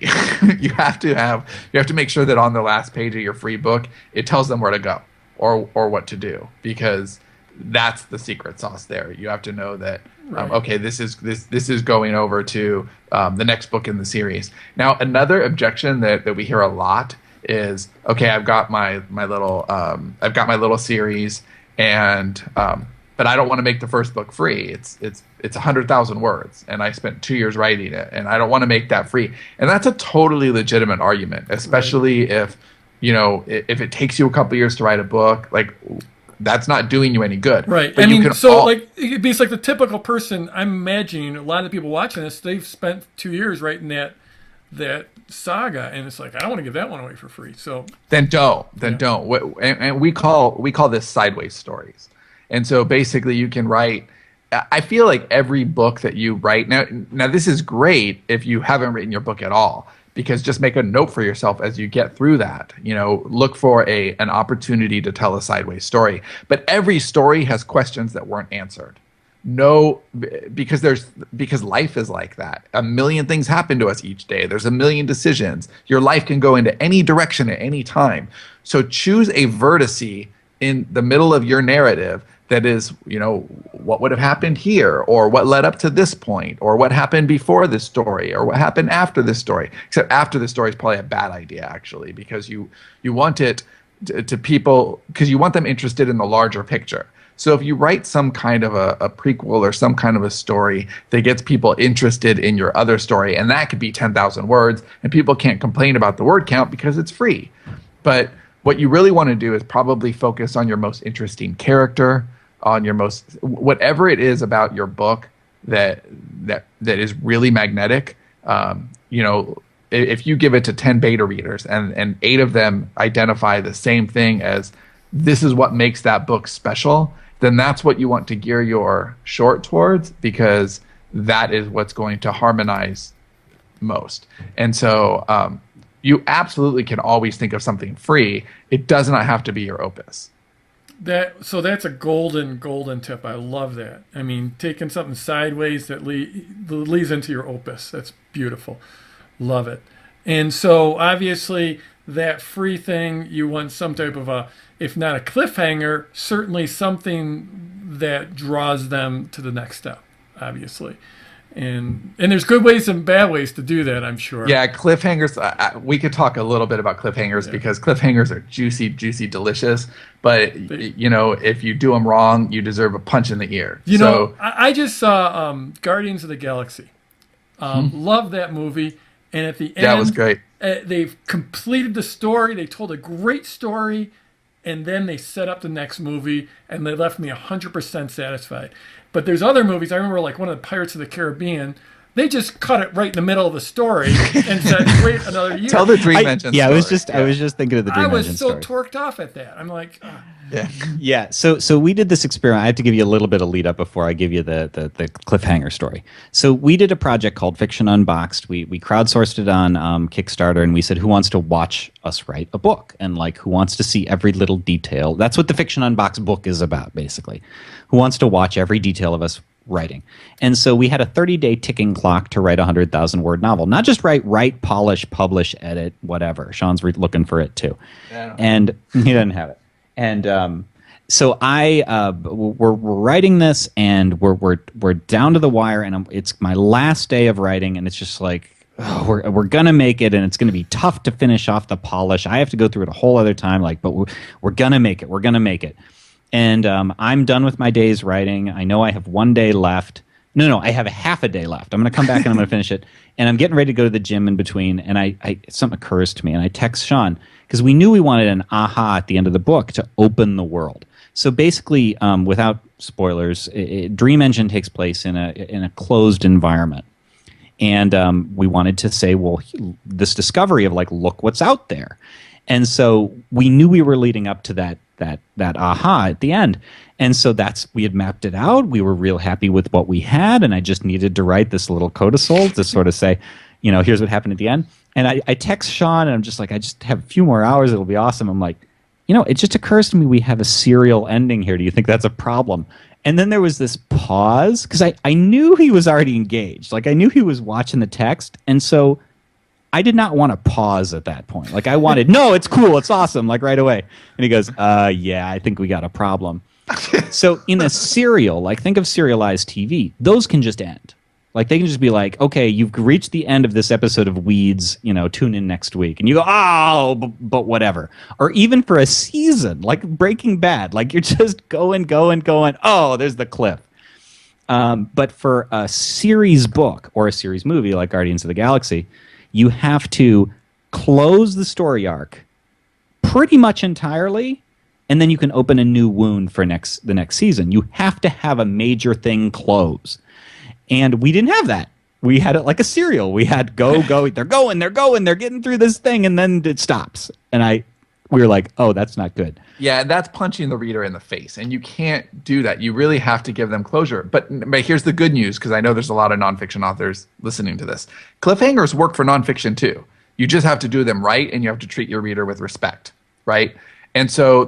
you have to make sure that on the last page of your free book, it tells them where to go or what to do, because that's the secret sauce there. You have to know that, okay, this is going over to the next book in the series. Now, another objection that we hear a lot is, okay, I've got my little series, and but I don't want to make the first book free. It's 100,000 words, and I spent 2 years writing it, and I don't want to make that free. And that's a totally legitimate argument, especially if it takes you a couple years to write a book. Like, that's not doing you any good. Right. But it's like the typical person, I'm imagining a lot of the people watching this, they've spent 2 years writing that saga, and it's like, I don't want to give that one away for free. So then don't. And we call this sideways stories. And so basically you can write, I feel like every book that you write, now this is great if you haven't written your book at all, because just make a note for yourself as you get through that. Look for an opportunity to tell a sideways story. But every story has questions that weren't answered. No, because life is like that. A million things happen to us each day. There's a million decisions. Your life can go into any direction at any time. So choose a vertice in the middle of your narrative that is, what would have happened here, or what led up to this point, or what happened before this story, or what happened after this story. Except after the story is probably a bad idea, actually, because you want it to people, because you want them interested in the larger picture. So if you write some kind of a prequel or some kind of a story that gets people interested in your other story, and that could be 10,000 words, and people can't complain about the word count because it's free. But what you really want to do is probably focus on your most interesting character, on your whatever it is about your book that is really magnetic. If you give it to 10 beta readers and 8 of them identify the same thing as, this is what makes that book special, then that's what you want to gear your short towards, because that is what's going to harmonize most. And so you absolutely can always think of something free. It does not have to be your opus. So that's a golden tip. I love that. I mean, taking something sideways that leads into your opus. That's beautiful. Love it. And so obviously that free thing, you want some type of if not a cliffhanger, certainly something that draws them to the next step, obviously. And there's good ways and bad ways to do that, I'm sure. Yeah, cliffhangers. We could talk a little bit about cliffhangers, because cliffhangers are juicy, delicious. But if you do them wrong, you deserve a punch in the ear. I just saw Guardians of the Galaxy. Love that movie, and at the end, that was great. They've completed the story. They told a great story, and then they set up the next movie, and they left me 100% satisfied. But there's other movies. I remember, like one of the Pirates of the Caribbean. They just cut it right in the middle of the story and said, "Wait another year." Tell the Dream Engine. Yeah, story. I was just thinking of the Dream Engine story. I was so torqued off at that. I'm like, oh. Yeah. So we did this experiment. I have to give you a little bit of lead up before I give you the cliffhanger story. So we did a project called Fiction Unboxed. We crowdsourced it on Kickstarter, and we said, who wants to watch us write a book, and who wants to see every little detail? That's what the Fiction Unboxed book is about, basically. Who wants to watch every detail of us writing? And so we had a 30-day ticking clock to write a 100,000-word novel. Not just write, polish, publish, edit, whatever. Sean's looking for it too, and he doesn't have it. And so we're writing this, and we're down to the wire, and it's my last day of writing, and it's just like, oh, we're gonna make it, and it's gonna be tough to finish off the polish. I have to go through it a whole other time, but we're gonna make it. We're gonna make it. And I'm done with my day's writing. I know I have 1 day left. No, I have a half a day left. I'm going to come back and I'm going to finish it. And I'm getting ready to go to the gym in between. And something occurs to me, and I text Sean, because we knew we wanted an aha at the end of the book to open the world. So basically, without spoilers, Dream Engine takes place in a closed environment. And we wanted to say, well, this discovery of look what's out there. And so we knew we were leading up to that aha at the end. And so we had mapped it out. We were real happy with what we had, and I just needed to write this little codicil to sort of say, here's what happened at the end. And I text Sean, and I'm just like, I just have a few more hours. It'll be awesome. I'm like, it just occurs to me we have a serial ending here. Do you think that's a problem? And then there was this pause because I knew he was already engaged. Like I knew he was watching the text. And so I did not want to pause at that point. Like I wanted, no, it's cool. It's awesome. Like right away. And he goes, yeah, I think we got a problem. So in a serial, like think of serialized TV, those can just end. Like they can just be like, okay, you've reached the end of this episode of Weeds, tune in next week. And you go, oh, but whatever. Or even for a season, like Breaking Bad, like you're just going. Oh, there's the cliff. But for a series book or a series movie like Guardians of the Galaxy, you have to close the story arc pretty much entirely, and then you can open a new wound for the next season. You have to have a major thing close. And we didn't have that. We had it like a serial. We had go. They're going. They're getting through this thing, and then it stops. And we were like, oh, that's not good. Yeah, that's punching the reader in the face, and you can't do that. You really have to give them closure. But here's the good news, because I know there's a lot of nonfiction authors listening to this. Cliffhangers work for nonfiction too. You just have to do them right, and you have to treat your reader with respect, right? And so,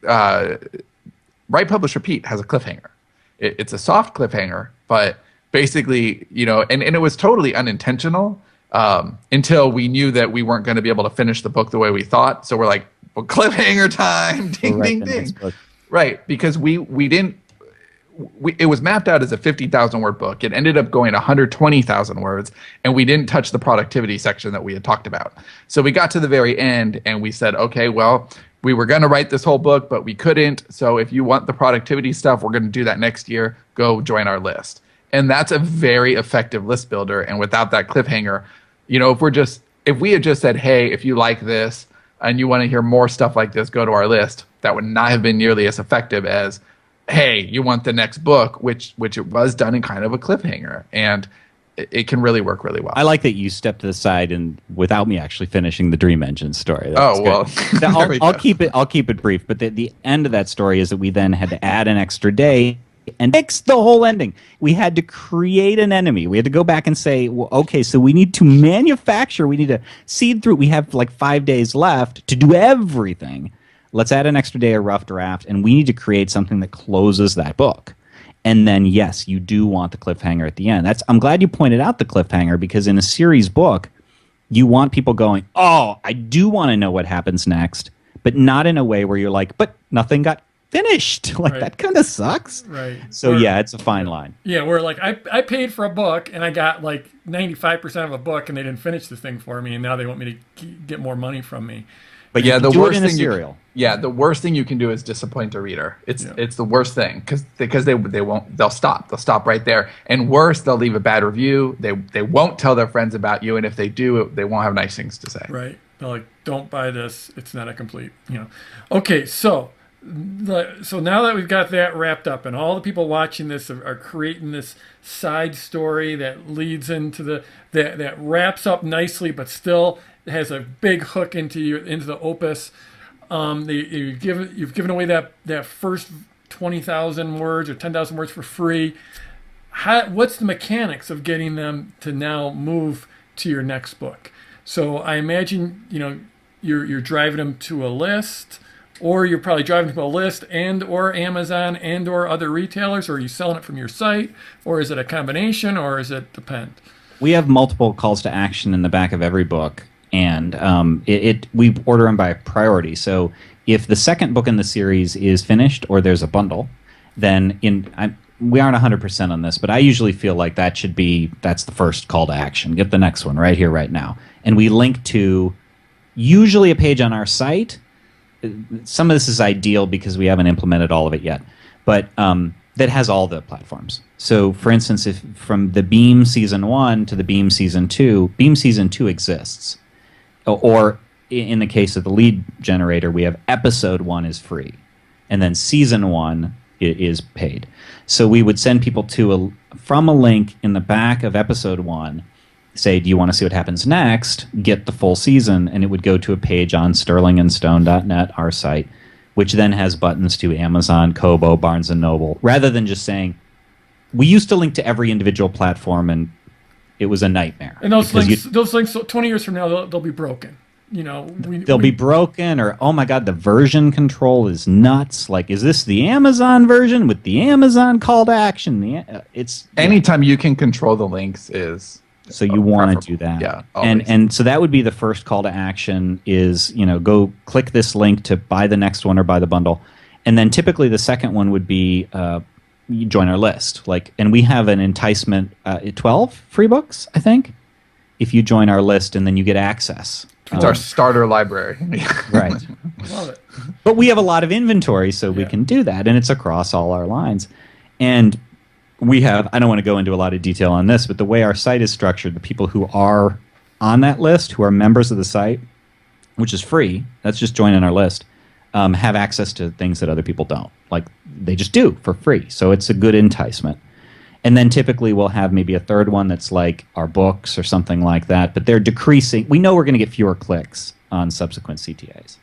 Write, Publish, Repeat has a cliffhanger. It's a soft cliffhanger, but basically, and it was totally unintentional until we knew that we weren't going to be able to finish the book the way we thought. So we're like, well, cliffhanger time, ding, ding, ding. Right, because it was mapped out as a 50,000 word book. It ended up going 120,000 words, and we didn't touch the productivity section that we had talked about. So we got to the very end, and we said, okay, well, we were going to write this whole book, but we couldn't. So if you want the productivity stuff, we're going to do that next year. Go join our list. And that's a very effective list builder. And without that cliffhanger, if we had just said, hey, if you like this and you want to hear more stuff like this, go to our list, that would not have been nearly as effective as, hey, you want the next book, which it was done in kind of a cliffhanger. And it can really work really well. I like that you stepped to the side and without me actually finishing the Dream Engine story. That's well, I'll keep it brief. But the end of that story is that we then had to add an extra day and fix the whole ending. We had to create an enemy. We had to go back and say, well, okay, so we need to manufacture. We need to seed through. We have like 5 days left to do everything. Let's add an extra day of rough draft, and we need to create something that closes that book. And then, yes, you do want the cliffhanger at the end. I'm glad you pointed out the cliffhanger, because in a series book, you want people going, oh, I do want to know what happens next, but not in a way where you're like, but nothing got finished. Like, right. That kind of sucks. Right. So, yeah, it's a fine line. Yeah, where like I paid for a book, and I got like 95% of a book, and they didn't finish the thing for me, and now they want me to get more money from me. But yeah, the worst thing the worst thing you can do is disappoint a reader. It's the worst thing because they'll stop right there. And worse, they'll leave a bad review. They won't tell their friends about you, and if they do, they won't have nice things to say. Right. They're like, don't buy this. It's not a complete. Okay, so now that we've got that wrapped up, and all the people watching this are creating this side story that leads into that wraps up nicely, but still has a big hook into the opus. You've given away that first 20,000 words or 10,000 words for free. What's the mechanics of getting them to now move to your next book? So I imagine you're driving them to a list, or you're probably driving them to a list and or Amazon and or other retailers, or are you selling it from your site, or is it a combination, or is it depend? We have multiple calls to action in the back of every book. And we order them by priority. So if the second book in the series is finished or there's a bundle, then we aren't 100% on this, but I usually feel like that's the first call to action. Get the next one right here, right now. And we link to usually a page on our site. Some of this is ideal because we haven't implemented all of it yet, but that has all the platforms. So, for instance, if from the Beam Season 1 to the Beam Season 2, Beam Season 2 exists. Or in the case of the lead generator, we have episode 1 is free, and then season 1 is paid. So we would send people from a link in the back of episode 1, say, do you want to see what happens next? Get the full season, and it would go to a page on sterlingandstone.net, our site, which then has buttons to Amazon, Kobo, Barnes & Noble, rather than just saying, we used to link to every individual platform, and it was a nightmare. And those links, 20 years from now, they'll be broken. They'll be broken, or oh my god, the version control is nuts. Like, is this the Amazon version with the Amazon call to action? Anytime you can control the links is so you want to do that. Yeah, always. and so that would be the first call to action is go click this link to buy the next one or buy the bundle, and then typically the second one would be you join our list. And we have an enticement 12 free books, I think, if you join our list, and then you get access. It's our starter library. Right. Love it. But we have a lot of inventory, so we can do that, and it's across all our lines. And we have, I don't want to go into a lot of detail on this, but the way our site is structured, the people who are on that list, who are members of the site, which is free, that's just joining our list, have access to things that other people don't. Like, they just do for free. So it's a good enticement. And then typically we'll have maybe a third one that's like our books or something like that, but they're decreasing. We know we're going to get fewer clicks on subsequent CTAs.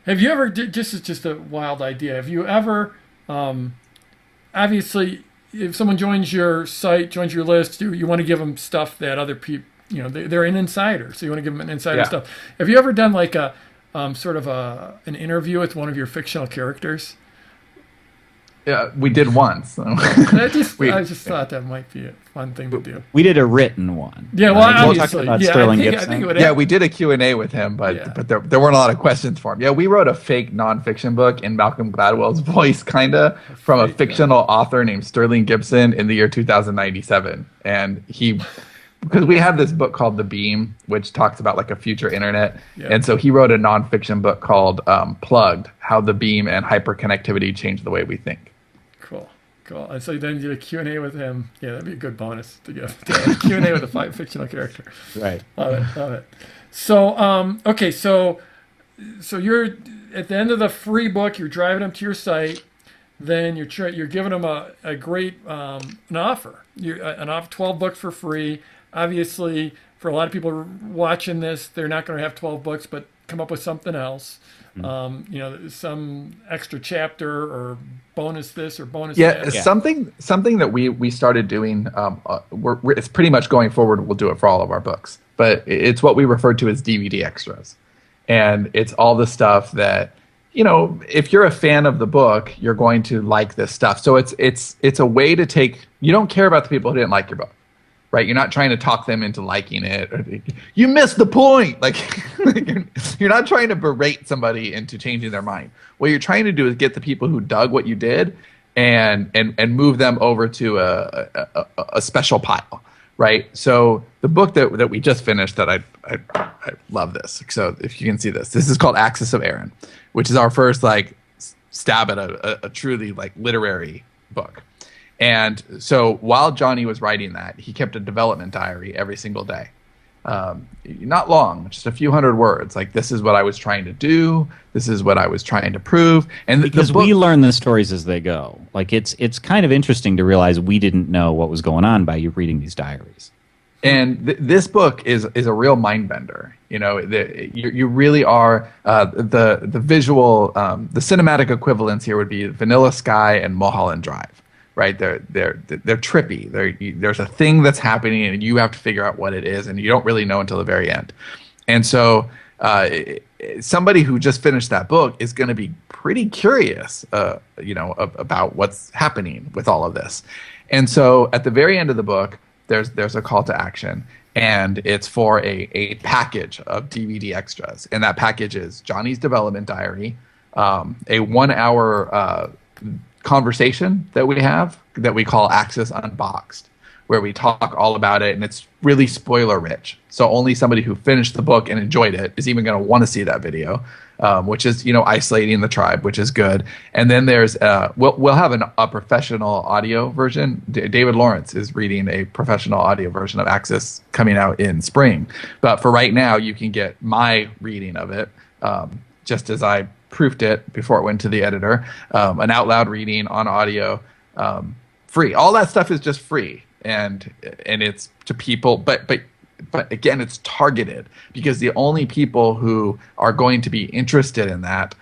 Have you ever, this is just a wild idea, have you ever, obviously, if someone joins your site, joins your list, you want to give them stuff that other people, they're an insider, so you want to give them an insider stuff. Have you ever done like a sort of an interview with one of your fictional characters? Yeah, we did once. I just thought that might be a fun thing to do. We did a written one. Yeah, well, obviously. I think it would we did a Q&A with him, but there weren't a lot of questions for him. Yeah, we wrote a fake nonfiction book in Malcolm Gladwell's voice, kind of, from a fictional author named Sterling Gibson in the year 2097. And because we have this book called The Beam, which talks about like a future internet. Yeah. And so he wrote a nonfiction book called Plugged, How the Beam and Hyperconnectivity Change the Way We Think. Cool. And so then you did a Q&A with him. Yeah, that'd be a good bonus to give. A Q&A with a fictional character. Right. Love it. So, okay, so you're at the end of the free book, you're driving them to your site, then you're giving them a great an offer. An offer, 12 books for free. Obviously, for a lot of people watching this, they're not going to have 12 books, but come up with something else. Some extra chapter or bonus this or bonus that. Something that we started doing. It's pretty much going forward. We'll do it for all of our books, but it's what we refer to as DVD extras, and it's all the stuff that if you're a fan of the book, you're going to like this stuff. So it's a way to take. You don't care about the people who didn't like your book. Right, you're not trying to talk them into liking it. You missed the point. Like you're not trying to berate somebody into changing their mind. What you're trying to do is get the people who dug what you did, and move them over to a special pile. Right. So the book that we just finished, that I love this. So if you can see this is called Axis of Aaron, which is our first stab at a truly literary book. And so while Johnny was writing that, he kept a development diary every single day. Not long, just a few hundred words. Like, this is what I was trying to do. This is what I was trying to prove. And because we learn the stories as they go. Like, it's kind of interesting to realize we didn't know what was going on by you reading these diaries. And this book is a real mind bender. You really are the visual, the cinematic equivalents here would be Vanilla Sky and Mulholland Drive. Right, they're trippy. There's a thing that's happening, and you have to figure out what it is, and you don't really know until the very end. And so, somebody who just finished that book is going to be pretty curious, about what's happening with all of this. And so, at the very end of the book, there's a call to action, and it's for a package of DVD extras, and that package is Johnny's development diary, a 1 hour conversation that we have that we call Axis Unboxed, where we talk all about it, and it's really spoiler rich. So only somebody who finished the book and enjoyed it is even going to want to see that video, which is isolating the tribe, which is good. And then there's we'll have a professional audio version. David Lawrence is reading a professional audio version of Axis coming out in spring. But for right now, you can get my reading of it, just as I proofed it before it went to the editor, an out loud reading on audio, free. All that stuff is just free, and it's to people, but again, it's targeted because the only people who are going to be interested in that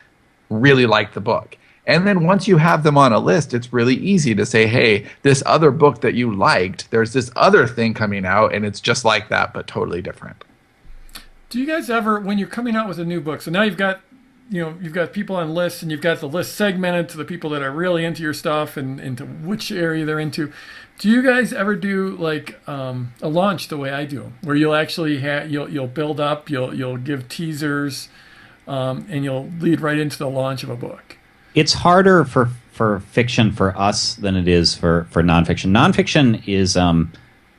really like the book. And then once you have them on a list, it's really easy to say, hey, this other book that you liked, there's this other thing coming out, and it's just like that, but totally different. Do you guys ever, when you're coming out with a new book, so now you've got people on lists, and you've got the list segmented to the people that are really into your stuff and into which area they're into. Do you guys ever do like a launch the way I do, where you'll actually you'll build up, you'll give teasers, and you'll lead right into the launch of a book? It's harder for fiction for us than it is for nonfiction. Nonfiction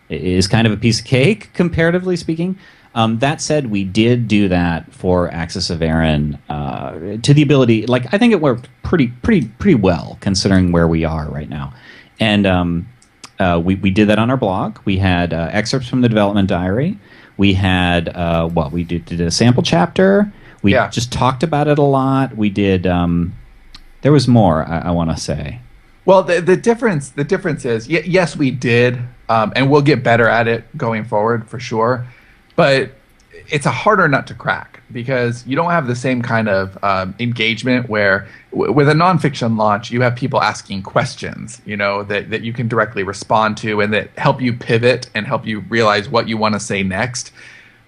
is kind of a piece of cake, comparatively speaking. That said, we did do that for Axis of Aaron to the ability. Like, I think it worked pretty well considering where we are right now, and we did that on our blog. We had excerpts from the development diary. We had we did a sample chapter. We just talked about it a lot. We did. There was more, I want to say. Well, the difference is, yes, we did, and we'll get better at it going forward for sure. But it's a harder nut to crack because you don't have the same kind of engagement where with a nonfiction launch, you have people asking questions, that you can directly respond to and that help you pivot and help you realize what you want to say next.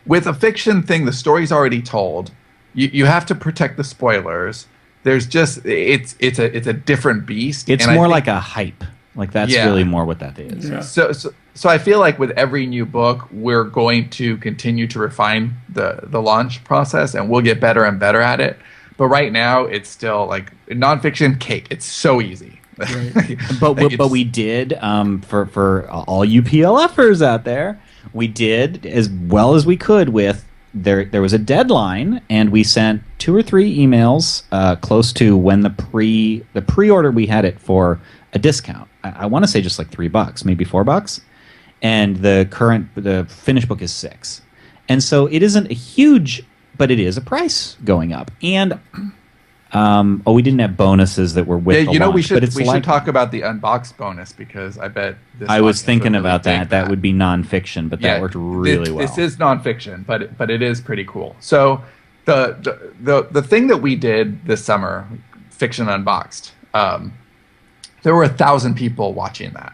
With a fiction thing, the story's already told. You have to protect the spoilers. There's just it's a different beast. It's more like a hype. Like that's really more what that is. Yeah. So I feel like with every new book, we're going to continue to refine the launch process, and we'll get better and better at it. But right now, it's still like nonfiction cake. It's so easy. Right. but we did for all you PLFers out there, we did as well as we could with. There was a deadline, and we sent 2 or 3 emails close to when the pre-order we had it for a discount. I want to say just like $3, maybe $4, and the finished book is $6, and so it isn't a huge, but it is a price going up. And we didn't have bonuses that were with the launch, we should talk about the unboxed bonus because I bet I was thinking about that. That would be nonfiction, but that worked really well. This is nonfiction, but it is pretty cool. So the thing that we did this summer, Fiction Unboxed, there were 1,000 people watching that.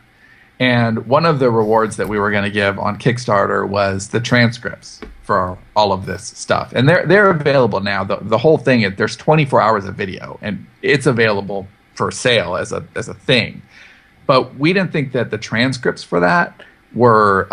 And one of the rewards that we were going to give on Kickstarter was the transcripts for all of this stuff. And they're available now. The whole thing, there's 24 hours of video, and it's available for sale as a thing. But we didn't think that the transcripts for that were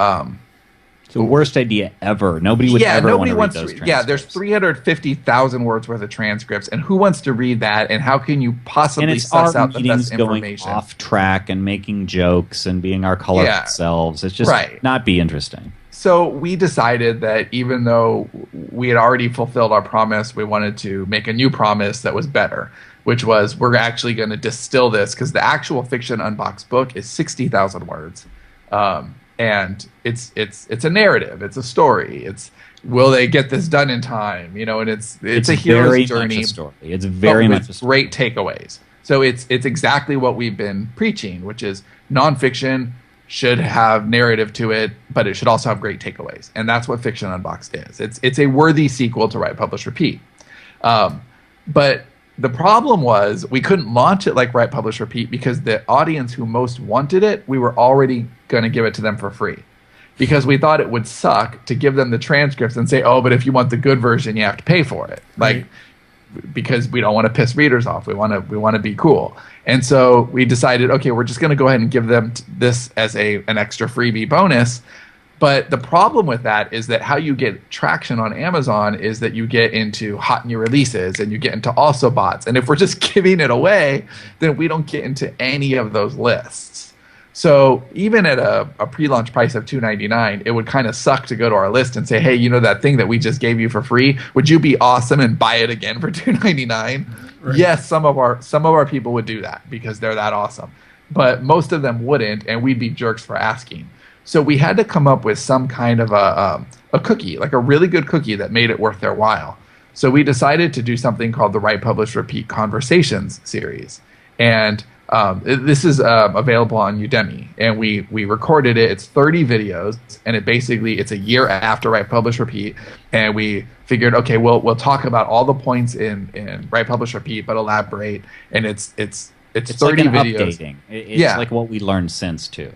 the worst idea ever. Nobody would ever want to read those transcripts. Yeah, there's 350,000 words worth of transcripts, and who wants to read that? And how can you possibly suss out the best information? Going off track and making jokes and being our colorful selves. It's just not be interesting. So we decided that even though we had already fulfilled our promise, we wanted to make a new promise that was better, which was we're actually going to distill this because the actual Fiction Unboxed book is 60,000 words. And it's a narrative, it's a story. It's will they get this done in time? And it's a hero's journey. Much a story. It's very much a story. Great takeaways. So it's exactly what we've been preaching, which is nonfiction should have narrative to it, but it should also have great takeaways. And that's what Fiction Unboxed is. It's a worthy sequel to Write, Publish, Repeat. But the problem was we couldn't launch it like Write, Publish, Repeat because the audience who most wanted it, we were already going to give it to them for free. Because we thought it would suck to give them the transcripts and say, oh, but if you want the good version, you have to pay for it. Because we don't want to piss readers off. We want to be cool. And so we decided, okay, we're just going to go ahead and give them this as an extra freebie bonus. But the problem with that is that how you get traction on Amazon is that you get into hot new releases and you get into also bots. And if we're just giving it away, then we don't get into any of those lists. So even at a pre-launch price of $2.99, it would kind of suck to go to our list and say, hey, that thing that we just gave you for free, would you be awesome and buy it again for $2.99? Right. Yes, some of our people would do that because they're that awesome. But most of them wouldn't, and we'd be jerks for asking. So we had to come up with some kind of a cookie, like a really good cookie that made it worth their while. So we decided to do something called the Write, Publish, Repeat Conversations series. And This is available on Udemy, and we recorded it. It's 30 videos, and it's a year after Write Publish Repeat, and we figured, okay, we'll talk about all the points in Write Publish Repeat, but elaborate. And it's 30 like videos. Updating. It's like what we learned since too.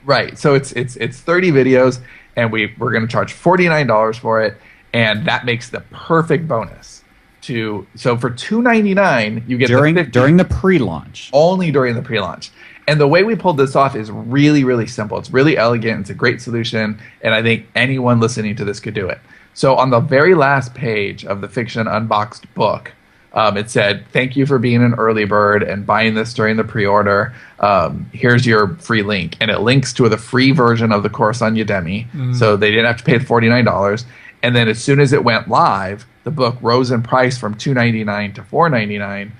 Right. So it's 30 videos, and we're going to charge $49 for it, and that makes the perfect bonus. So for $2.99 you get during the pre-launch. Only during the pre-launch. And the way we pulled this off is really, really simple. It's really elegant. It's a great solution, and I think anyone listening to this could do it. So on the very last page of the Fiction Unboxed book, it said, "Thank you for being an early bird and buying this during the pre-order. Here's your free link." And it links to the free version of the course on Udemy. So they didn't have to pay the $49. And then as soon as it went live, the book rose in price from $2.99 to $4.99,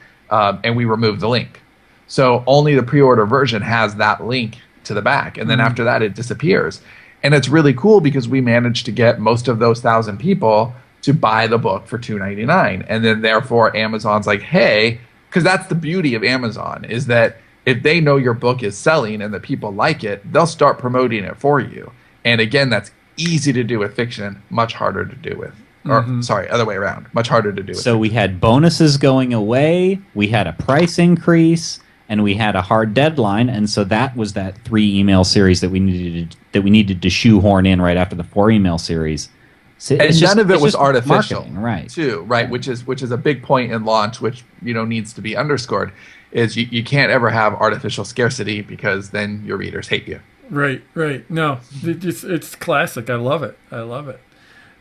and we removed the link. So only the pre-order version has that link to the back, and then after that it disappears. And it's really cool because we managed to get most of those 1,000 people to buy the book for $2.99, and then therefore Amazon's like, hey, because that's the beauty of Amazon, is that if they know your book is selling and that people like it, they'll start promoting it for you. And again, that's easy to do with fiction, much harder to do with, or sorry, other way around, much harder to do with. So fiction. we had bonuses going away, we had a price increase, and we had a hard deadline, and so that was that 3 email series that we needed to shoehorn in right after the 4 email series. So and none of it was artificial, right? Too, right? Which is a big point in launch, which needs to be underscored. Is you can't ever have artificial scarcity, because then your readers hate you. Right. No, it's classic. I love it.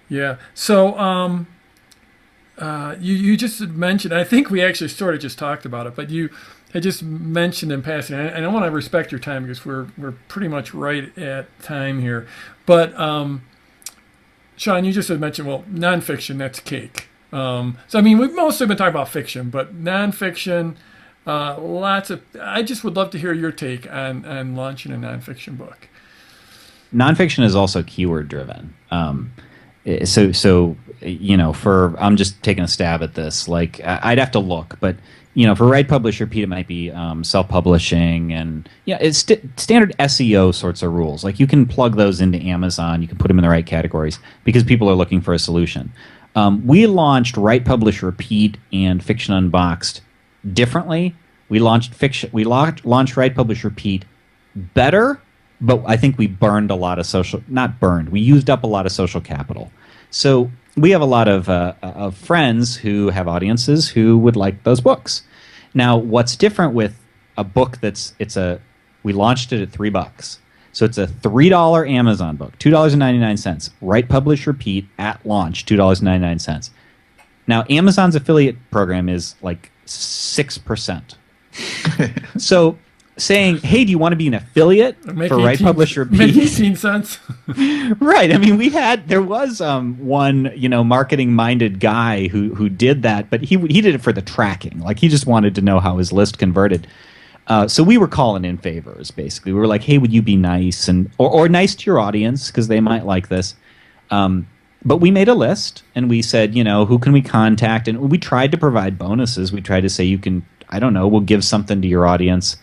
Yeah. So you just mentioned, I think we actually sort of just talked about it, but you had just mentioned in passing, and I want to respect your time because we're pretty much right at time here. But Sean, you just had mentioned, well, nonfiction, that's cake. So I mean, we've mostly been talking about fiction, but nonfiction. I just would love to hear your take on launching a nonfiction book. Nonfiction is also keyword driven. So I'm just taking a stab at this. Like I'd have to look, but for Write, Publish, Repeat, it might be self-publishing, and it's standard SEO sorts of rules. Like you can plug those into Amazon, you can put them in the right categories because people are looking for a solution. We launched Write, Publish, Repeat and Fiction Unboxed differently. We launched fiction. We launched Write, Publish, Repeat better, but I think we burned a lot of we used up a lot of social capital. So we have a lot of friends who have audiences who would like those books. Now, what's different with a book we launched it at $3. So it's a $3 Amazon book, $2.99. Write, Publish, Repeat at launch, $2.99. Now, Amazon's affiliate program is like 6%. So saying, hey, do you want to be an affiliate for Write, Publish, Repeat? Make 18 cents. Right. I mean, there was one, marketing-minded guy who did that, but he did it for the tracking. Like, he just wanted to know how his list converted. So we were calling in favors, basically. We were like, hey, would you be nice? Or nice to your audience, because they might like this. But we made a list, and we said, who can we contact? And we tried to provide bonuses. We tried to say, we'll give something to your audience.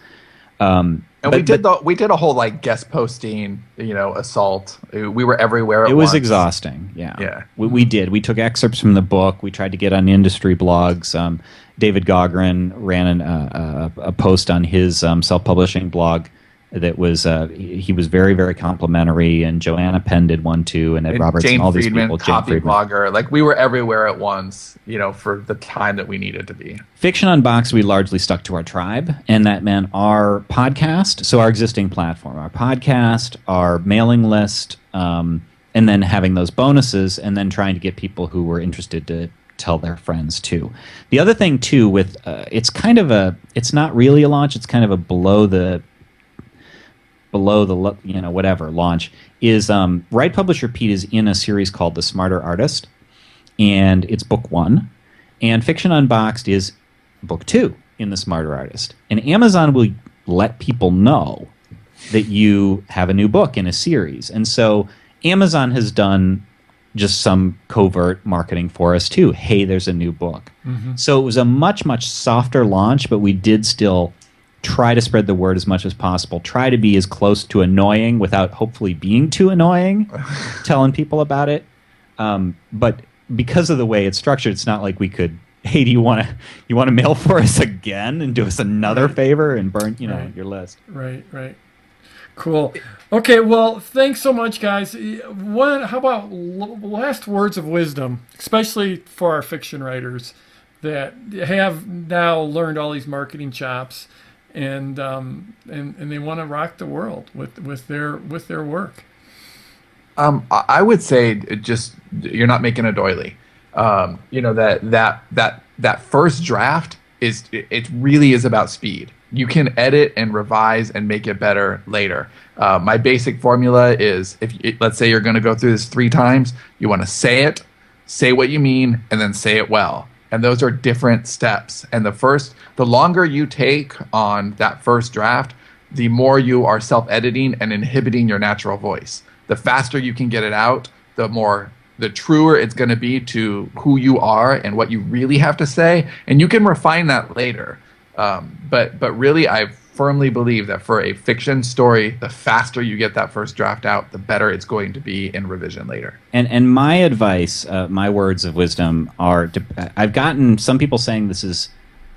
And we did a whole guest posting, assault. We were everywhere. It was exhausting. Yeah. We did. We took excerpts from the book. We tried to get on industry blogs. David Gaughran ran a post on his self-publishing blog that was he was very, very complimentary, and Joanna Penn did one too, and Ed Roberts, and all these people. Copy blogger, we were everywhere at once, for the time that we needed to be. Fiction Unboxed, we largely stuck to our tribe, and that meant our podcast, so our existing platform, our podcast, our mailing list, and then having those bonuses, and then trying to get people who were interested to tell their friends too. The other thing too, with it's not really a launch, it's kind of a below the whatever launch is Write, Publish, Repeat is in a series called The Smarter Artist, and it's book 1, and Fiction Unboxed is book 2 in The Smarter Artist. And Amazon will let people know that you have a new book in a series, and so Amazon has done just some covert marketing for us too. Hey, there's a new book. So it was a much, much softer launch, but we did still try to spread the word as much as possible. Try to be as close to annoying without hopefully being too annoying, telling people about it. But because of the way it's structured, it's not like we could, hey, do you want to mail for us again and do us another favor and burn your list? Right. Cool. Okay, well, thanks so much, guys. How about last words of wisdom, especially for our fiction writers that have now learned all these marketing chops, and they want to rock the world with their work. I would say just you're not making a doily. That first draft it really is about speed. You can edit and revise and make it better later. My basic formula is let's say you're going to go through this 3 times, you want to say it, say what you mean, and then say it well. And those are different steps. And the longer you take on that first draft, the more you are self-editing and inhibiting your natural voice. The faster you can get it out, the truer it's going to be to who you are and what you really have to say. And you can refine that later. But really, I firmly believe that for a fiction story, the faster you get that first draft out, the better it's going to be in revision later. And my advice, my words of wisdom are, I've gotten some people saying this is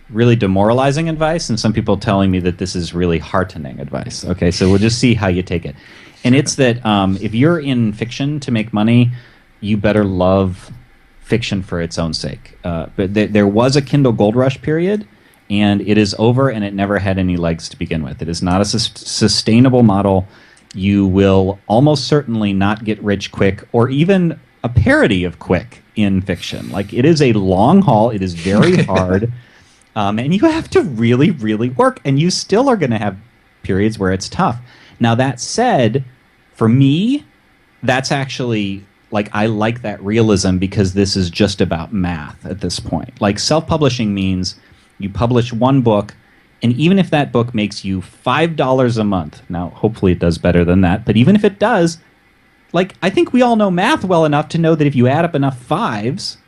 really demoralizing advice, and some people telling me that this is really heartening advice. Okay, so we'll just see how you take it. And it's that if you're in fiction to make money, you better love fiction for its own sake. But there was a Kindle Gold Rush period, and it is over, and it never had any legs to begin with. It is not a sustainable model. You will almost certainly not get rich quick, or even a parody of quick in fiction. Like, it is a long haul. It is very hard. And you have to really, really work, and you still are going to have periods where it's tough. Now, that said, for me, that's actually, like, I like that realism because this is just about math at this point. Like, self-publishing means you publish one book, and even if that book makes you $5 a month, now, hopefully it does better than that, but even if it does, like, I think we all know math well enough to know that if you add up enough fives,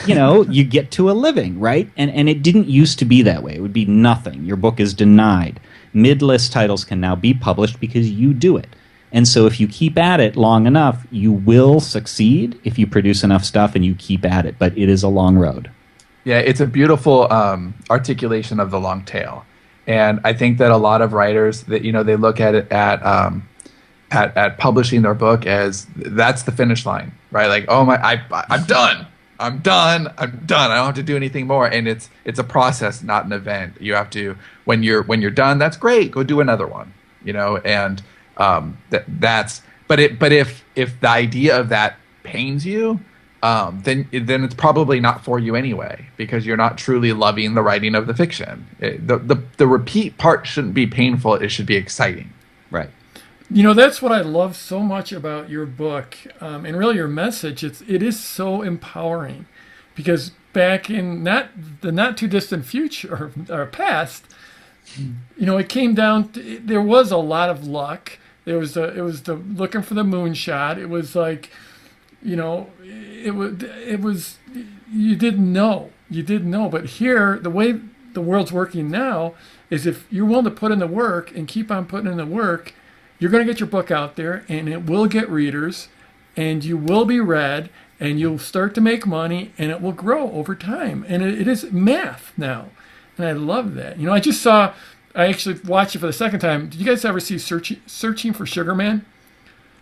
you get to a living, right? And it didn't used to be that way. It would be nothing. Your book is denied. Mid-list titles can now be published because you do it. And so if you keep at it long enough, you will succeed if you produce enough stuff and you keep at it. But it is a long road. Yeah, it's a beautiful articulation of the long tail. And I think that a lot of writers that they look at it at publishing their book as that's the finish line, right? Like, oh my, I'm done. I'm done. I don't have to do anything more. And it's a process, not an event. You have to, when you're done, that's great. Go do another one. And that's. But if the idea of that pains you, then it's probably not for you anyway, because you're not truly loving the writing of the fiction. The repeat part shouldn't be painful. It should be exciting. Right. That's what I love so much about your book, and really your message. It is so empowering, because back in the not too distant future or past, it came down to, there was a lot of luck. It was the looking for the moonshot. It was like, it was you didn't know. But here, the way the world's working now is if you're willing to put in the work and keep on putting in the work, you're going to get your book out there, and it will get readers, and you will be read, and you'll start to make money, and it will grow over time. And it is math now, and I love that. I actually watched it for the second time. Did you guys ever see Searching for Sugar Man?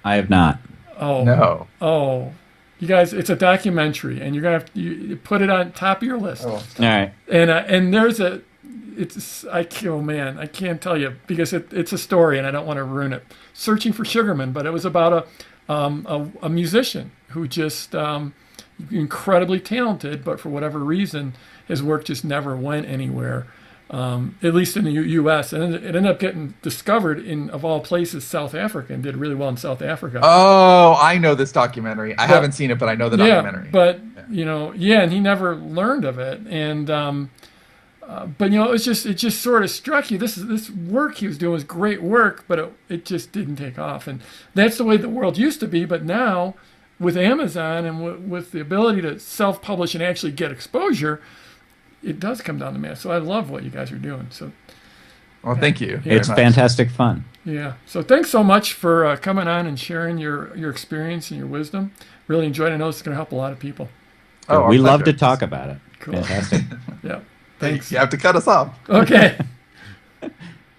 I have not. Oh no. Oh, you guys, it's a documentary, and you're gonna have to put it on top of your list. Oh. All right. And there's I can't tell you because it's a story, and I don't want to ruin it. Searching for Sugarman, but it was about a musician who just incredibly talented, but for whatever reason, his work just never went anywhere. At least in the U.S. And it ended up getting discovered in, of all places, South Africa, and did really well in South Africa. Oh, I know this documentary. I haven't seen it, but I know the documentary. And he never learned of it. And it just sort of struck you. This work he was doing was great work, but it just didn't take off. And that's the way the world used to be. But now, with Amazon and with the ability to self-publish and actually get exposure, it does come down to math. So I love what you guys are doing. So Well, thank you. very It's much. fantastic fun. Yeah. So thanks so much for coming on and sharing your experience and your wisdom. Really enjoyed it. I know it's going to help a lot of people. Oh, our We love to pleasure. talk about it. Cool. Fantastic. Yeah. Thanks. You have to cut us off. Okay.